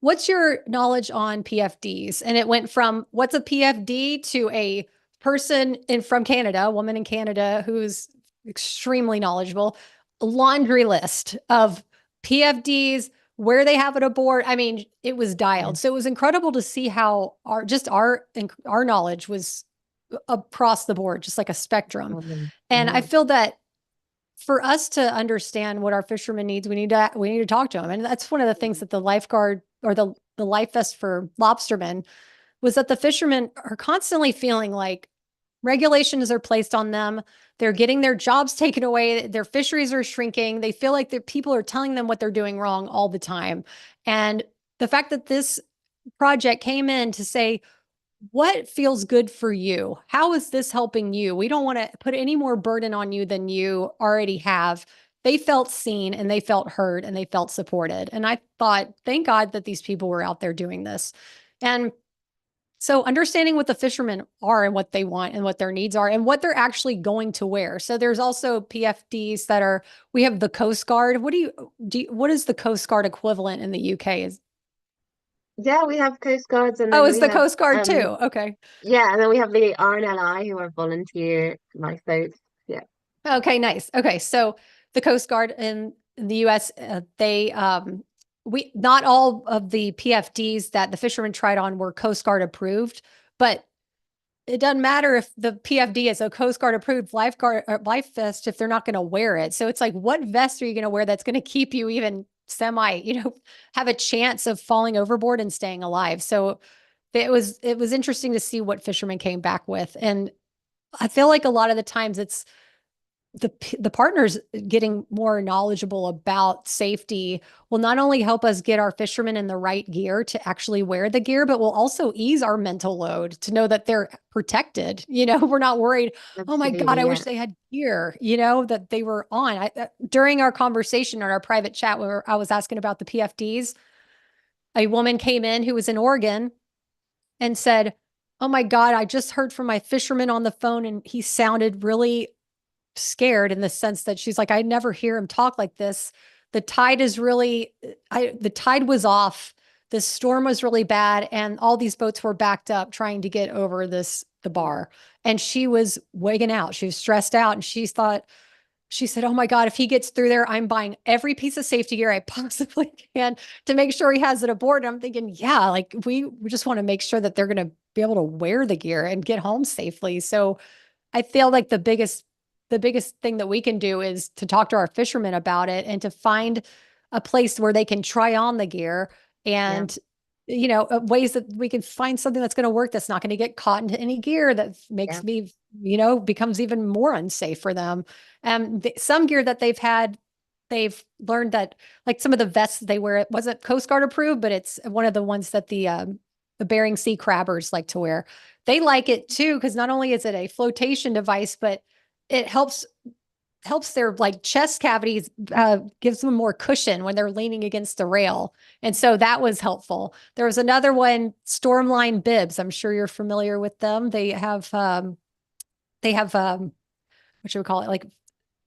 what's your knowledge on PFDs? And it went from what's a PFD to a person in from Canada, a woman in Canada who's extremely knowledgeable, a laundry list of PFDs, where they have it aboard. I mean, it was Yeah. dialed. So it was incredible to see how our knowledge was across the board, just like a spectrum. And I Yeah. feel that for us to understand what our fishermen needs, we need to talk to them. And that's one of the things that the lifeguard or the life vest for lobstermen was that the fishermen are constantly feeling like regulations are placed on them. They're getting their jobs taken away. Their fisheries are shrinking. They feel like the people are telling them what they're doing wrong all the time. And the fact that this project came in to say, what feels good for you? How is this helping you? We don't want to put any more burden on you than you already have. They felt seen and they felt heard and they felt supported. And I thought, thank God that these people were out there doing this. And so understanding what the fishermen are and what they want and what their needs are and what they're actually going to wear. So there's also PFDs that are, we have the Coast Guard. What is the Coast Guard equivalent in the UK? Yeah, we have Coast Guards and Oh, then it's we the have Coast Guard too. Okay. yeah, and then we have the RNLI who are volunteer lifeboats. Yeah. Okay, nice. Okay, so the Coast Guard in the U.S. They we not all of the PFDs that the fishermen tried on were Coast Guard approved, but it doesn't matter if the PFD is a Coast Guard approved lifeguard or life vest if they're not going to wear it. So it's like, what vest are you going to wear that's going to keep you even have a chance of falling overboard and staying alive? So it was interesting to see what fishermen came back with, and I feel like a lot of the times it's the partners getting more knowledgeable about safety will not only help us get our fishermen in the right gear to actually wear the gear, but will also ease our mental load to know that they're protected. We're not worried, oh my God, Absolutely, I wish yeah. they had gear, that they were on. During our conversation or our private chat where I was asking about the PFDs, a woman came in who was in Oregon and said, oh my God, I just heard from my fisherman on the phone and he sounded really scared in the sense that she's like, I never hear him talk like this. The tide is really, the tide was off. The storm was really bad. And all these boats were backed up trying to get over the bar. And she was wigging out. She was stressed out. And she said, oh my God, if he gets through there, I'm buying every piece of safety gear I possibly can to make sure he has it aboard. And I'm thinking, yeah, like we just want to make sure that they're going to be able to wear the gear and get home safely. So I feel like the biggest thing that we can do is to talk to our fishermen about it and to find a place where they can try on the gear Yeah. and ways that we can find something that's going to work that's not going to get caught into any gear that makes Yeah. me becomes even more unsafe for them. Some gear that they've learned that like some of the vests they wear, it wasn't Coast Guard approved, but it's one of the ones that the Bering Sea crabbers like to wear. They like it too because not only is it a flotation device, but it helps their like chest cavities, gives them more cushion when they're leaning against the rail. And so that was helpful. There was another one, Stormline bibs. I'm sure you're familiar with them. They have what should we call it? Like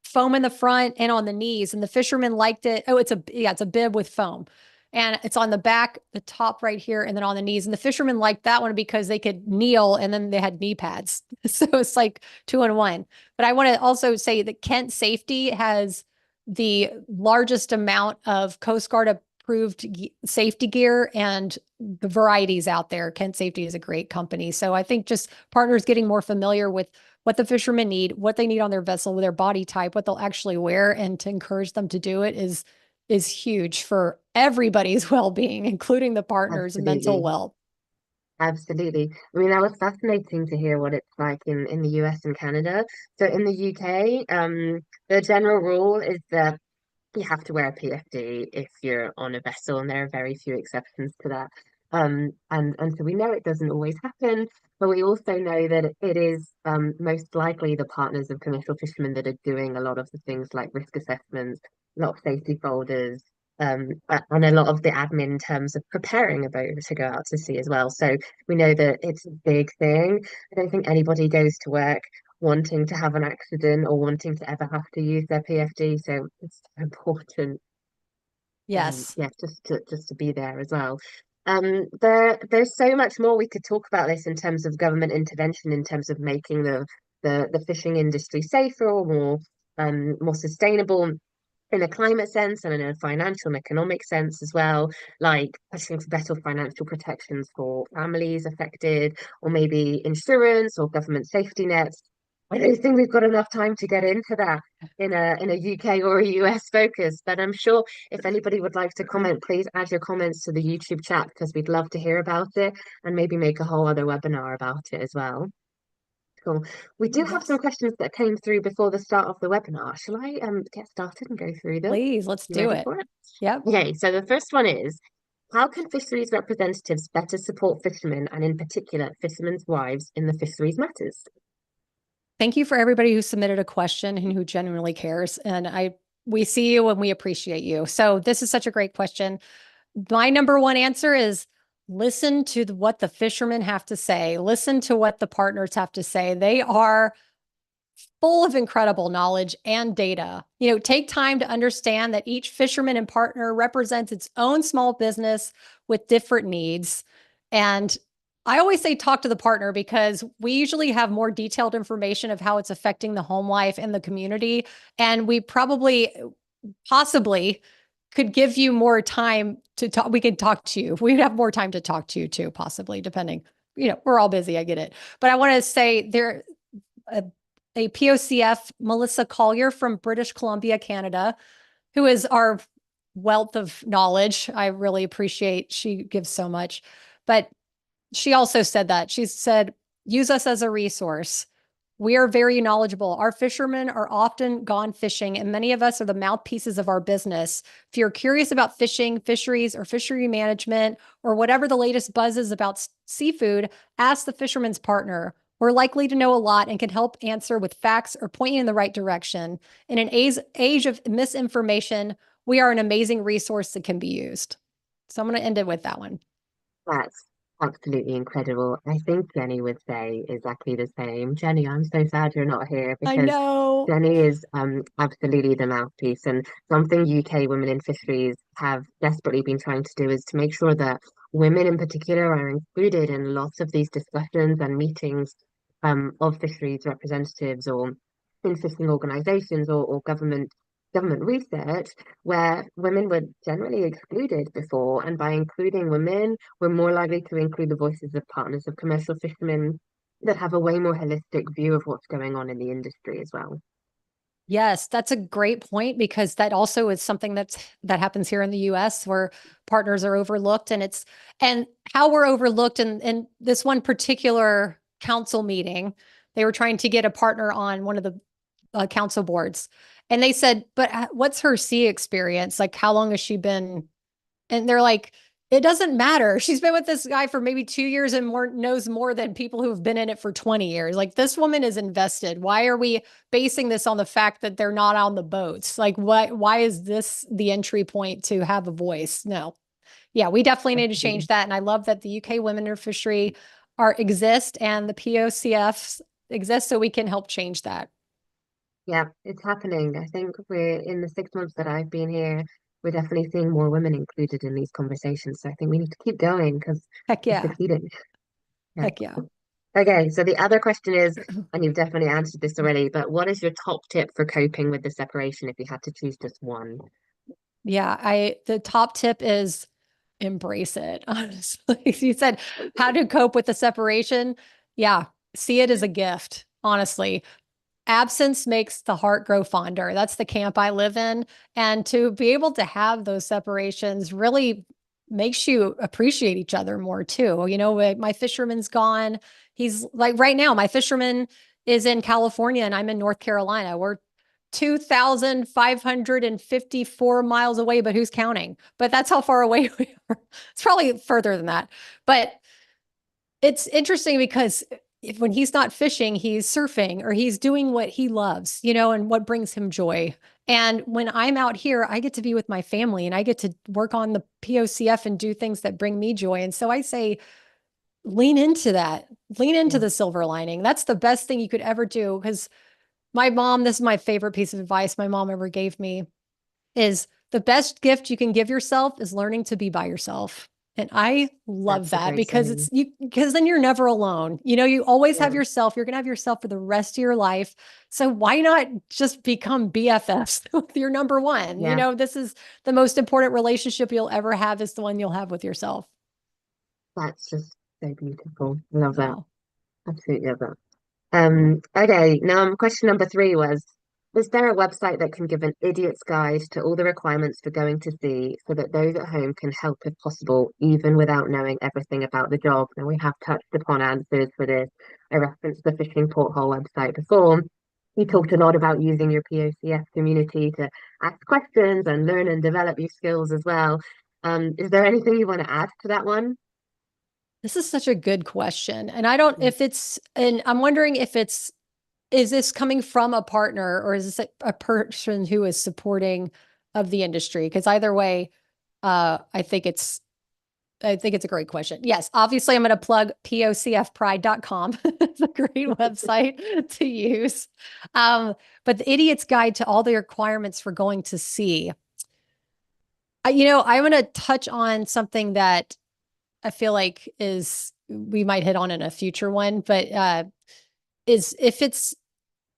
foam in the front and on the knees. And the fishermen liked it. Oh, it's a bib with foam. And it's on the back, the top right here, and then on the knees. And the fishermen liked that one because they could kneel and then they had knee pads. So it's like 2 in 1. But I want to also say that Kent Safety has the largest amount of Coast Guard approved safety gear and the varieties out there. Kent Safety is a great company. So I think just partners getting more familiar with what the fishermen need, what they need on their vessel, with their body type, what they'll actually wear, and to encourage them to do it is huge for everybody's well-being, including the partners' mental Absolutely. well. Absolutely. I mean, that was fascinating to hear what it's like in the US and Canada. So in the UK, the general rule is that you have to wear a PFD if you're on a vessel, and there are very few exceptions to that. And so we know it doesn't always happen, but we also know that it is most likely the partners of commercial fishermen that are doing a lot of the things like risk assessments, a lot of safety folders, and a lot of the admin in terms of preparing a boat to go out to sea as well. So we know that it's a big thing. I don't think anybody goes to work wanting to have an accident or wanting to ever have to use their PFD. So it's important, Yes. yeah, just to be there as well. There's so much more we could talk about this in terms of government intervention, in terms of making the fishing industry safer or more sustainable in a climate sense and in a financial and economic sense as well, like pushing for better financial protections for families affected, or maybe insurance or government safety nets. I don't think we've got enough time to get into that in a UK or a US focus, but I'm sure if anybody would like to comment, please add your comments to the YouTube chat because we'd love to hear about it and maybe make a whole other webinar about it as well. Cool. We do have some Yes. questions that came through before the start of the webinar. Shall I get started and go through them? Please, let's You do ready it. for it? Yep. Okay, so the first one is, how can fisheries representatives better support fishermen and in particular fishermen's wives in the fisheries matters? Thank you for everybody who submitted a question and who genuinely cares. And we see you and we appreciate you. So this is such a great question. My number one answer is listen to what the fishermen have to say. Listen to what the partners have to say. They are full of incredible knowledge and data. Take time to understand that each fisherman and partner represents its own small business with different needs. And I always say talk to the partner because we usually have more detailed information of how it's affecting the home life and the community. And we possibly could give you more time to talk. We could talk to you. We'd have more time to talk to you too, possibly, depending. We're all busy. I get it. But I want to say a, a POCF, Melissa Collier from British Columbia, Canada, who is our wealth of knowledge. I really appreciate she gives so much. But she also said that. She said, use us as a resource. We are very knowledgeable. Our fishermen are often gone fishing, and many of us are the mouthpieces of our business. If you're curious about fishing, fisheries, or fishery management, or whatever the latest buzz is about seafood, ask the fisherman's partner. We're likely to know a lot and can help answer with facts or point you in the right direction. In an age of misinformation, we are an amazing resource that can be used. So I'm going to end it with that one. That's absolutely incredible. I think Jenny would say exactly the same. Jenny, I'm so sad you're not here I because know. Jenny is absolutely the mouthpiece, and something UK women in fisheries have desperately been trying to do is to make sure that women in particular are included in lots of these discussions and meetings of fisheries representatives or in fishing organizations or government research where women were generally excluded before. And by including women, we're more likely to include the voices of partners of commercial fishermen that have a way more holistic view of what's going on in the industry as well. Yes, that's a great point because that also is something that happens here in the US where partners are overlooked and how we're overlooked in this one particular council meeting, they were trying to get a partner on one of the council boards. And they said, but what's her sea experience? Like, how long has she been? And they're like, it doesn't matter. She's been with this guy for maybe 2 years and knows more than people who've been in it for 20 years. Like, this woman is invested. Why are we basing this on the fact that they're not on the boats? Like, why is this the entry point to have a voice? No. Yeah, we definitely need to change Absolutely. that. And I love that the UK Women in Fishery exist and the POCFs exist so we can help change that. Yeah, it's happening. I think we're in the 6 months that I've been here. we're definitely seeing more women included in these conversations. So I think we need to keep going because Heck we're yeah. succeeding. Yeah. Heck yeah. Okay, so the other question is, and you've definitely answered this already, but what is your top tip for coping with the separation if you had to choose just one? Yeah, the top tip is embrace it, honestly. You said how to cope with the separation. Yeah, see it as a gift, honestly. Absence makes the heart grow fonder. That's the camp I live in. And to be able to have those separations really makes you appreciate each other more too. You know, my fisherman's gone. He's like right now, my fisherman is in California and I'm in North Carolina. We're 2,554 miles away, but who's counting? But that's how far away we are. It's probably further than that. But it's interesting because when he's not fishing, he's surfing or he's doing what he loves, you know, and what brings him joy. And when I'm out here, I get to be with my family and I get to work on the POCF and do things that bring me joy. And so I say, lean into that, lean into Yeah, the silver lining. That's the best thing you could ever do. Because my mom, this is my favorite piece of advice my mom ever gave me is the best gift you can give yourself is learning to be by yourself. And I love that's a that great because saying. because then you're never alone. You know, you always have Yeah, yourself. You're going to have yourself for the rest of your life. So why not just become BFFs with your number one? You yeah, know, this is the most important relationship you'll ever have is the one you'll have with yourself. that's just so beautiful. Love that. Oh. Absolutely love that. Okay, now question number three was, is there a website that can give an idiot's guide to all the requirements for going to sea so that those at home can help if possible, even without knowing everything about the job? And we have touched upon answers for this. I referenced the Fishing Porthole website before. You talked a lot about using your POCF community to ask questions and learn and develop your skills as well. Is there anything you want to add to that one? This is such a good question. And I don't, if it's, and I'm wondering if it's, is this coming from a partner or is this a person who is supporting of the industry? Because either way, I think it's a great question. Yes, obviously I'm going to plug pocfpride.com. It's a great website to use. But the idiot's guide to all the requirements for going to sea. You know, I'm going to touch on something that I feel like is we might hit on in a future one, but is if it's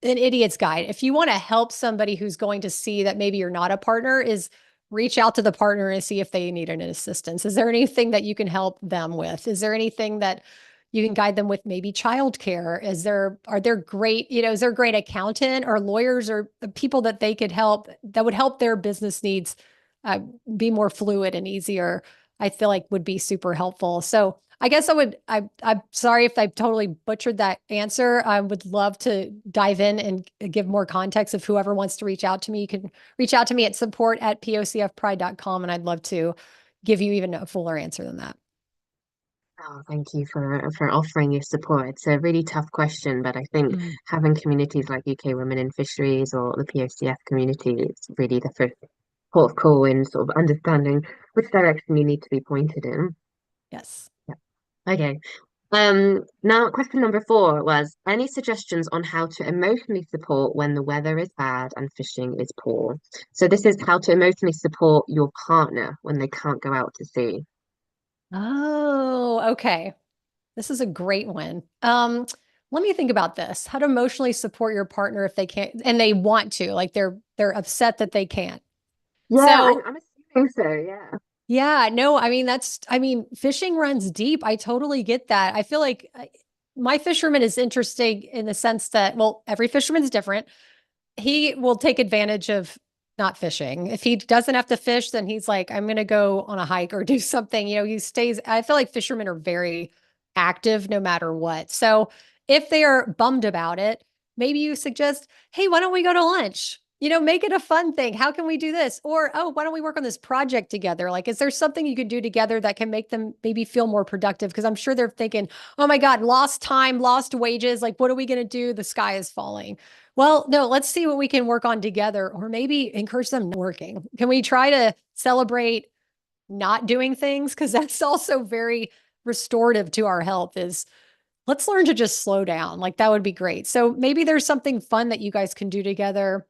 an idiot's guide. If you want to help somebody who's going to see that maybe you're not a partner, is reach out to the partner and see if they need an assistance. Is there anything that you can help them with? Is there anything that you can guide them with? Maybe childcare? Are there great, you know, is there a great accountant or lawyers or people that they could help that would help their business needs uh, be more fluid and easier? I feel like would be super helpful. So I guess I'm sorry if I totally butchered that answer. I would love to dive in and give more context if whoever wants to reach out to me. You can reach out to me at support@pocfpride.com and I'd love to give you even a fuller answer than that. Oh, thank you for offering your support. It's a really tough question, but I think Mm. having communities like UK Women in Fisheries or the POCF community is really the first port of call in sort of understanding which direction you need to be pointed in. Yes. Yeah. Okay. Now question number four was any suggestions on how to emotionally support when the weather is bad and fishing is poor? So this is how to emotionally support your partner when they can't go out to sea. Oh, okay. This is a great one. Let me think about this. How to emotionally support your partner if they can't and they want to, like they're upset that they can't. Yeah, So I'm assuming so. Yeah. yeah, no, I mean, I mean, fishing runs deep. I totally get that. I feel like my fisherman is interesting in the sense that, well, every fisherman's different. He will take advantage of not fishing. If he doesn't have to fish, then he's like, I'm going to go on a hike or do something. You know, he stays. I feel like fishermen are very active no matter what. So if they are bummed about it, maybe you suggest, hey, why don't we go to lunch? You know, make it a fun thing. How can we do this? Or, oh, why don't we work on this project together? Like, is there something you can do together that can make them maybe feel more productive? Because I'm sure they're thinking, oh my God, lost time, lost wages. Like, what are we going to do? The sky is falling. Well, no, let's see what we can work on together, or maybe encourage them working. Can we try to celebrate not doing things? Because that's also very restorative to our health is let's learn to just slow down. Like that would be great. So maybe there's something fun that you guys can do together.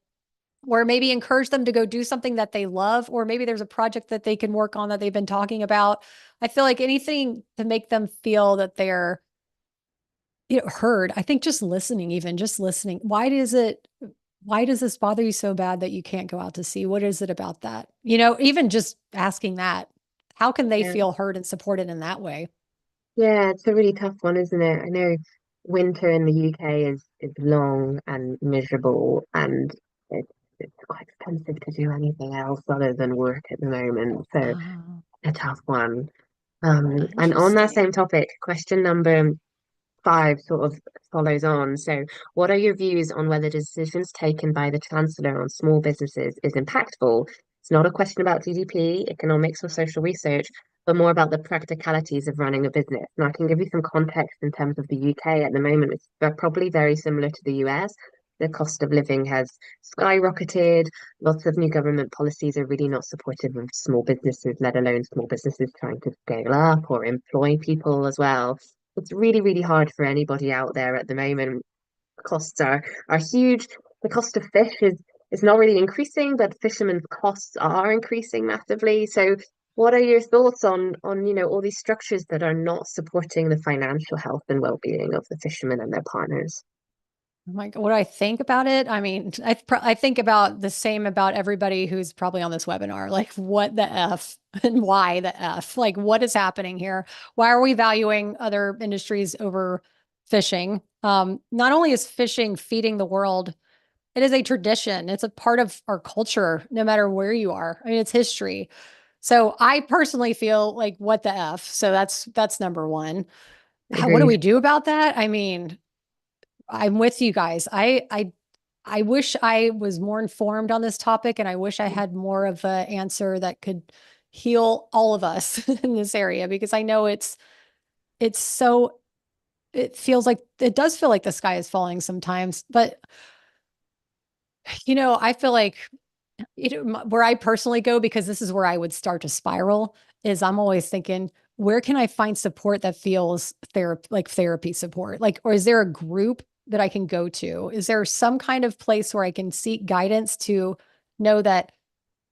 or maybe encourage them to go do something that they love, or maybe there's a project that they can work on that they've been talking about. I feel like anything to make them feel that they're, heard. I think just listening, even just listening. Why does this bother you so bad that you can't go out to sea? What is it about that? Even just asking that, how can they Yeah. feel heard and supported in that way? Yeah, it's a really tough one, isn't it? I know winter in the UK is long and miserable, and it's quite expensive to do anything else other than work at the moment. So Oh, a tough one. And on that interesting. same topic, question number five sort of follows on. So, what are your views on whether decisions taken by the Chancellor on small businesses is impactful? It's not a question about GDP, economics, or social research, but more about the practicalities of running a business. And I can give you some context in terms of the UK at the moment. It's probably very similar to the US. The cost of living has skyrocketed. Lots of new government policies are really not supportive of small businesses, let alone small businesses trying to scale up or employ people as well. It's really, really hard for anybody out there at the moment. Costs are huge. The cost of fish is not really increasing, but fishermen's costs are increasing massively. So what are your thoughts on all these structures that are not supporting the financial health and well-being of the fishermen and their partners? Like, what do I think about it? I mean, I think about the same about everybody who's probably on this webinar. Like, what the F and why the F? Like, what is happening here? Why are we valuing other industries over fishing? Not only is fishing feeding the world, it is a tradition. It's a part of our culture, no matter where you are. I mean, it's history. So I personally feel like, what the F? So that's number one. What do Agreed. we do about that? I mean, I'm with you guys. I wish I was more informed on this topic, and I wish I had more of an answer that could heal all of us in this area, because I know it's so it feels like it does feel like the sky is falling sometimes. But I feel like where I personally go, because this is where I would start to spiral, is I'm always thinking, where can I find support that feels like therapy support? Like, or is there a group that I can go to? Is there some kind of place where I can seek guidance to know that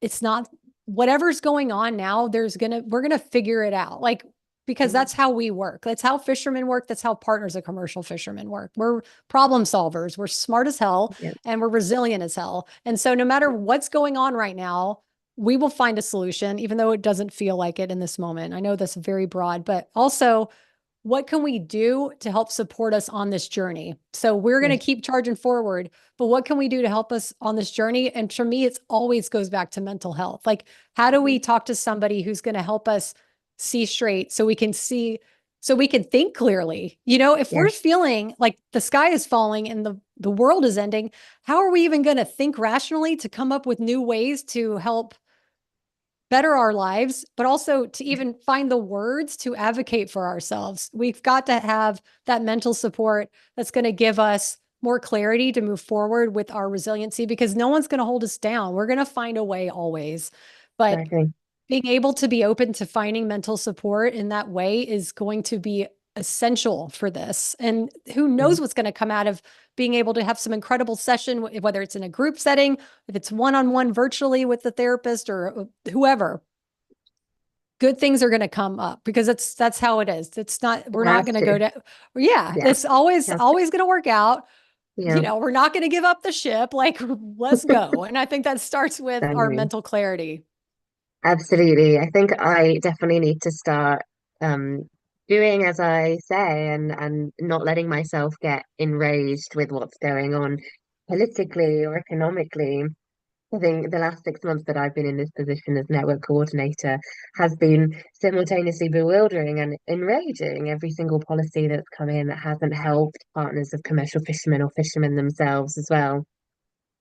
it's not whatever's going on now, we're gonna figure it out. Like, because Mhm. that's how we work. That's how fishermen work. That's how partners of commercial fishermen work. We're problem solvers. We're smart as hell, Yeah, and we're resilient as hell. And so no matter what's going on right now, we will find a solution, even though it doesn't feel like it in this moment. I know that's very broad, but also, what can we do to help support us on this journey? So we're going to yes, keep charging forward, but what can we do to help us on this journey? And for me, it's always goes back to mental health. Like, how do we mhm, talk to somebody who's going to help us see straight, so we can think clearly? If we're yes, feeling like the sky is falling and the world is ending, how are we even going to think rationally to come up with new ways to help better our lives, but also to even find the words to advocate for ourselves? We've got to have that mental support that's going to give us more clarity to move forward with our resiliency, because no one's going to hold us down. We're going to find a way always. But exactly. being able to be open to finding mental support in that way is going to be essential for this. And who Yeah. knows what's going to come out of being able to have some incredible session, whether it's in a group setting, if it's one-on-one virtually with the therapist or whoever. Good things are going to come up, because that's how it is. It's not, we're It not has going to to. go to, yeah, Yeah, it's always, it has to. always going to work out. Yeah, We're not going to give up the ship. Like, let's go. And I think that starts with our definitely. mental clarity. Absolutely. I think I definitely need to start um doing as I say and not letting myself get enraged with what's going on politically or economically. I think the last 6 months that I've been in this position as network coordinator has been simultaneously bewildering and enraging. Every single policy that's come in that hasn't helped partners of commercial fishermen or fishermen themselves as well,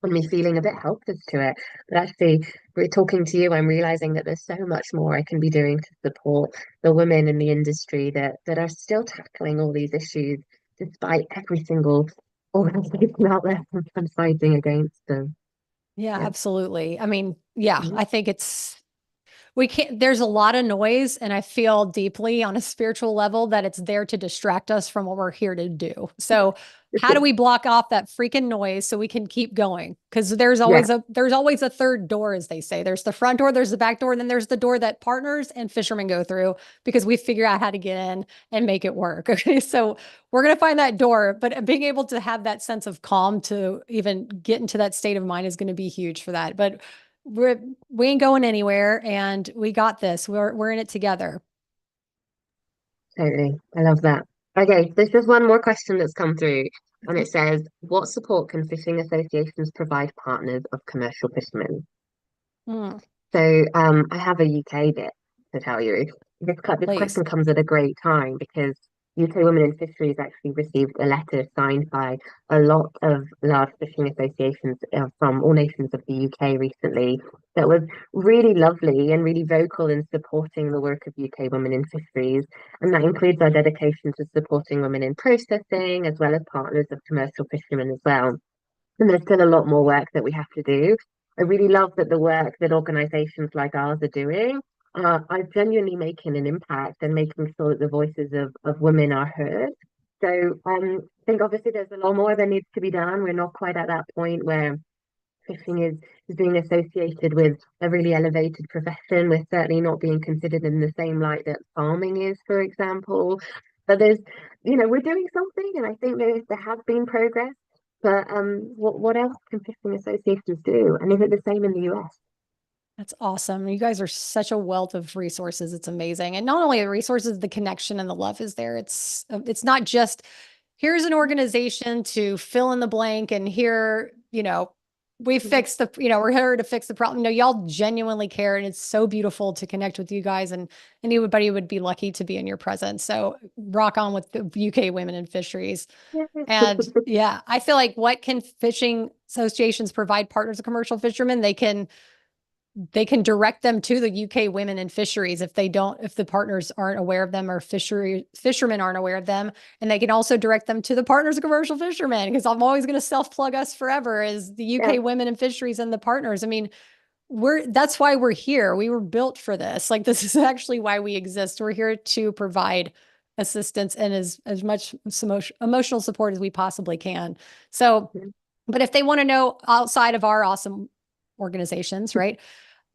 and me feeling a bit helpless to it. But actually, we're talking to you, I'm realizing that there's so much more I can be doing to support the women in the industry that are still tackling all these issues despite every single organization out there sometimes fighting against them. Yeah, Yeah. absolutely. I mean, yeah, Mhm. I think it's we can't, there's a lot of noise, and I feel deeply on a spiritual level that it's there to distract us from what we're here to do. So how do we block off that freaking noise so we can keep going? Because Yeah, there's always a third door, as they say. There's the front door, there's the back door, and then there's the door that partners and fishermen go through because we figure out how to get in and make it work. Okay. So we're going to find that door, but being able to have that sense of calm to even get into that state of mind is going to be huge for that. But we're we ain't going anywhere, and we got this. We're in it together. totally. I love that. Okay, there's just one more question that's come through, and it Okay. says, what support can fishing associations provide partners of commercial fishermen? Mm, So I have a UK bit to tell you. This please. question comes at a great time because UK Women in Fisheries actually received a letter signed by a lot of large fishing associations from all nations of the UK recently that was really lovely and really vocal in supporting the work of UK Women in Fisheries. And that includes our dedication to supporting women in processing as well as partners of commercial fishermen as well. And there's still a lot more work that we have to do. I really love that the work that organizations like ours are doing are genuinely making an impact and making sure that the voices of women are heard. So I think obviously there's a lot more that needs to be done. We're not quite at that point where fishing is being associated with a really elevated profession. We're certainly not being considered in the same light that farming is, for example. But we're doing something, and I think there has been progress. But what else can fishing associations do? And is it the same in the US? That's awesome. You guys are such a wealth of resources. It's amazing. And not only the resources, the connection and the love is there. It's not just here's an organization to fill in the blank and here, we fixed the, we're here to fix the problem. No, y'all genuinely care. And it's so beautiful to connect with you guys, and anybody would be lucky to be in your presence. So rock on with the UK Women in Fisheries. And yeah, I feel like what can fishing associations provide partners of commercial fishermen? They can direct them to the UK Women in Fisheries if the partners aren't aware of them, or fishermen aren't aware of them. And they can also direct them to the partners of commercial fishermen, because I'm always going to self-plug us forever as the Yeah. UK Women in Fisheries and the partners. I mean, that's why we're here. We were built for this. Like, this is actually why we exist. We're here to provide assistance and as much emotional support as we possibly can. So, but if they want to know outside of our awesome organizations, right?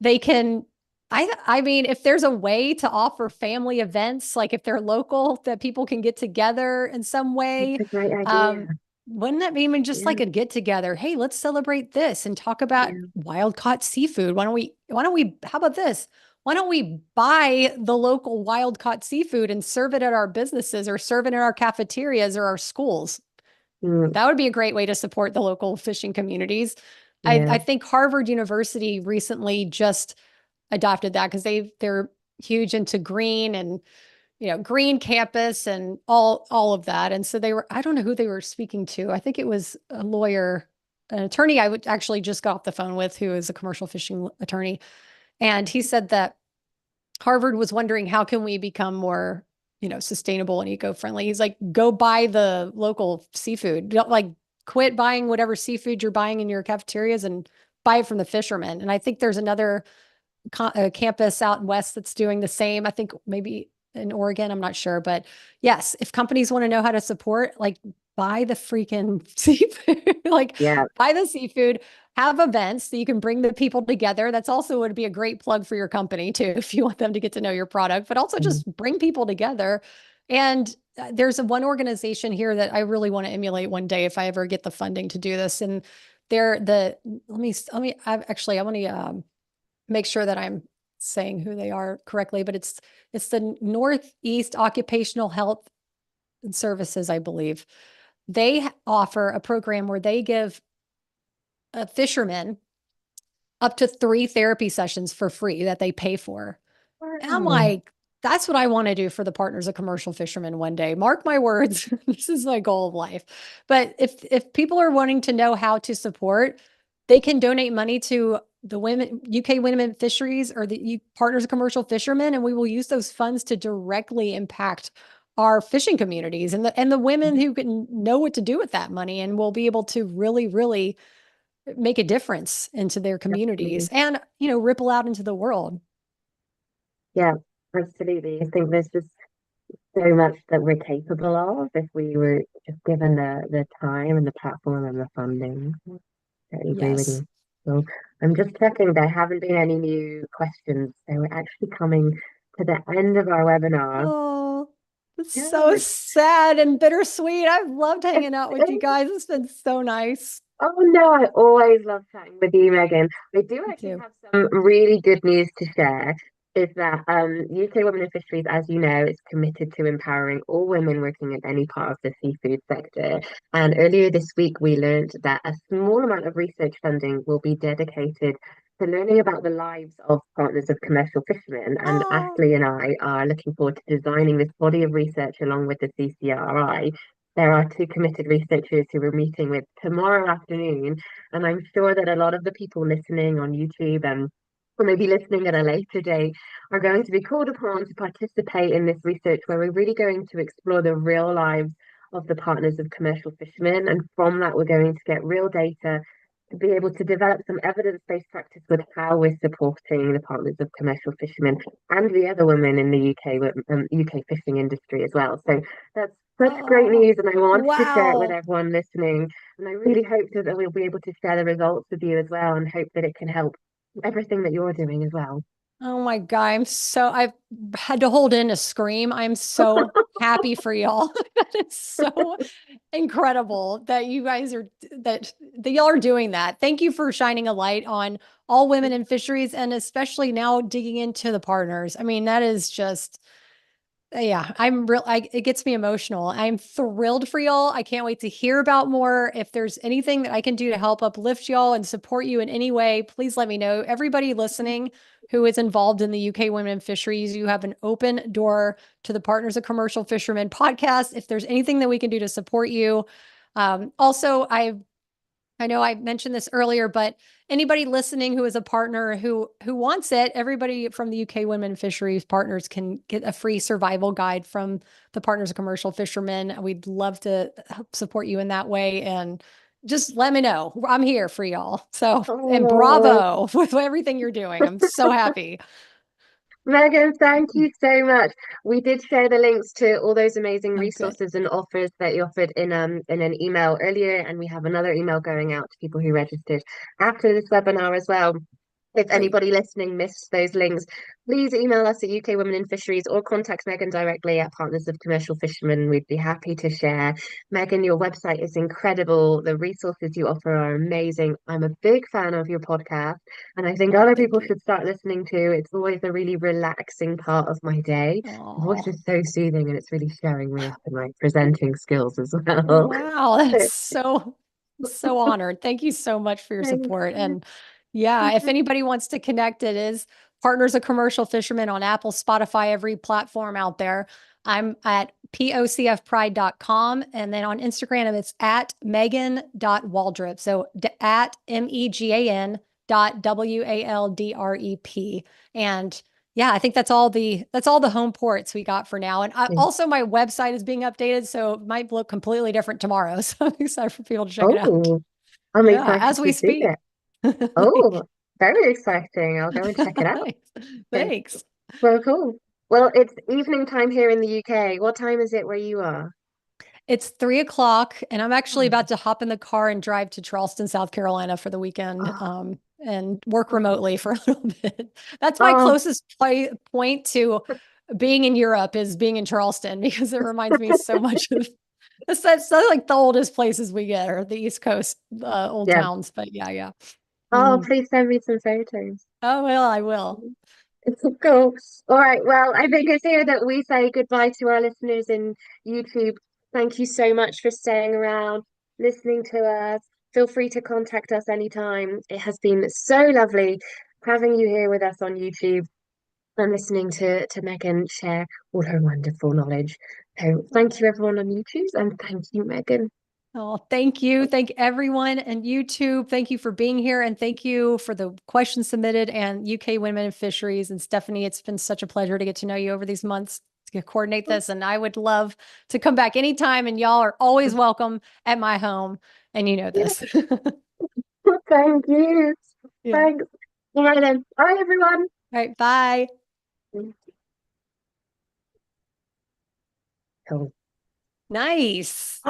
They can, I mean, if there's a way to offer family events, like if they're local, that people can get together in some It's way, a great idea. um, wouldn't that be even just Yeah, like a get together? Hey, let's celebrate this and talk about yeah. wild caught seafood. How about this? Why don't we buy the local wild caught seafood and serve it at our businesses, or serve it in our cafeterias or our schools? Mm, That would be a great way to support the local fishing communities. I yeah. think Harvard University recently just adopted that because they're huge into green and green campus and all of that. And so I don't know who they were speaking to. I think it was a lawyer, an attorney I would actually just got off the phone with, who is a commercial fishing attorney. And he said that Harvard was wondering, how can we become more, sustainable and eco-friendly? He's like, go buy the local seafood. Don't, like, quit buying whatever seafood you're buying in your cafeterias and buy it from the fishermen. And I think there's another campus out west that's doing the same. I think maybe in Oregon, I'm not sure, but yes, if companies want to know how to support, like, buy the freaking seafood, like, Yeah. buy the seafood, have events so you can bring the people together. That's also would be a great plug for your company too, if you want them to get to know your product, but also Mm. just bring people together. And there's one organization here that I really want to emulate one day if I ever get the funding to do this. And they're the, I want to, make sure that I'm saying who they are correctly, but it's the Northeast Occupational Health and Services, I believe. They offer a program where they give a fisherman up to 3 therapy sessions for free that they pay for. And I'm Wow. like, that's what I want to do for the partners of commercial fishermen one day. Mark my words. This is my goal of life. But if people are wanting to know how to support, they can donate money to the UK Women in Fisheries, or the partners of commercial fishermen, and we will use those funds to directly impact our fishing communities and the women who can know what to do with that money, and will be able to really, really make a difference into their communities Definitely. and, ripple out into the world. Yeah, absolutely. I think there's just so much that we're capable of if we were just given the time and the platform and the funding. I agree with Yes. you. So I'm just checking there haven't been any new questions. So we're actually coming to the end of our webinar. Oh, it's Yeah, so sad and bittersweet. I've loved hanging out with you it's guys. It's been so nice. Oh no, I always love chatting with you, Megan. I do Me actually too. have some really good news to share. Is that UK Women in Fisheries, as you know, is committed to empowering all women working in any part of the seafood sector. And earlier this week, we learned that a small amount of research funding will be dedicated to learning about the lives of partners of commercial fishermen. And Oh, Ashley and I are looking forward to designing this body of research along with the CCRI. There are two committed researchers who we're meeting with tomorrow afternoon, and I'm sure that a lot of the people listening on YouTube and or maybe listening at a later date are going to be called upon to participate in this research where we're really going to explore the real lives of the partners of commercial fishermen. And from that, we're going to get real data to be able to develop some evidence-based practice with how we're supporting the partners of commercial fishermen and the other women in the UK fishing industry as well. So that's such great oh, news, and I wanted to share it with wow. everyone listening. And I really hope that we'll be able to share the results with you as well, and hope that it can help everything that you're doing as well. Oh my God. I've had to hold in a scream. I'm so happy for y'all. It's so incredible that you guys are that y'all are doing that. Thank you for shining a light on all women in fisheries and especially now digging into the partners. I mean, that is just yeah, it gets me emotional. I'm thrilled for y'all. I can't wait to hear about more. If there's anything that I can do to help uplift y'all and support you in any way, please let me know. Everybody listening who is involved in the UK Women in Fisheries, you have an open door to the Partners of Commercial Fishermen podcast. If there's anything that we can do to support you. Also, I know I mentioned this earlier, but anybody listening who is a partner who wants it, everybody from the UK Women Fisheries Partners can get a free survival guide from the Partners of Commercial Fishermen. We'd love to help support you in that way, and just let me know. I'm here for y'all. So, and Oh, bravo with everything you're doing. I'm so happy. Megan, thank you so much. We did share the links to all those amazing Oh, good. resources and offers that you offered in an email earlier, and we have another email going out to people who registered after this webinar as well. If Great. anybody listening missed those links, please email us at UK Women in Fisheries or contact Megan directly at Partners of Commercial Fishermen. We'd be happy to share. Megan, your website is incredible. The resources you offer are amazing. I'm a big fan of your podcast, and I think Oh, other thank people you. should start listening too. It's always a really relaxing part of my day. Your voice Oh, is so soothing, and it's really showing me up in my presenting skills as well. wow. That's so honored. Thank you so much for your Thank support. you. And yeah, if anybody wants to connect, it is Partners of Commercial Fishermen on Apple, Spotify, every platform out there. I'm at pocfpride.com. And then on Instagram, it's at megan.waldrep. So at MEGAN dot WALDREP. And yeah, I think that's all the home ports we got for now. And also my website is being updated, so it might look completely different tomorrow. So I'm excited for people to check it out. Oh, I'm Yeah, excited as we to see speak. it. Oh, very exciting. I'll go and check it out. Okay. Thanks. Well, cool. Well, it's evening time here in the UK. What time is it where you are? It's 3 o'clock, and I'm actually Oh, about to hop in the car and drive to Charleston, South Carolina for the weekend, oh, and work oh, remotely for a little bit. That's my oh, closest point to being in Europe is being in Charleston because it reminds me so much of that's like the oldest places we get are the East Coast old yeah. towns. But yeah, yeah. Oh, Mhm. please send me some photos. Oh, well, I will. It's so cool. All right. Well, I think it's here that we say goodbye to our listeners in YouTube. Thank you so much for staying around, listening to us. Feel free to contact us anytime. It has been so lovely having you here with us on YouTube and listening to Megan share all her wonderful knowledge. So thank you everyone on YouTube and thank you, Megan. Oh, thank you. Thank everyone and YouTube. Thank you for being here. And thank you for the questions submitted and UK Women in Fisheries. And Stephanie, it's been such a pleasure to get to know you over these months to coordinate this. And I would love to come back anytime. And y'all are always welcome at my home. And you know Yeah, this. thank you. Yeah. Thanks. All right then. Bye everyone. All right. Bye. Cool. Nice.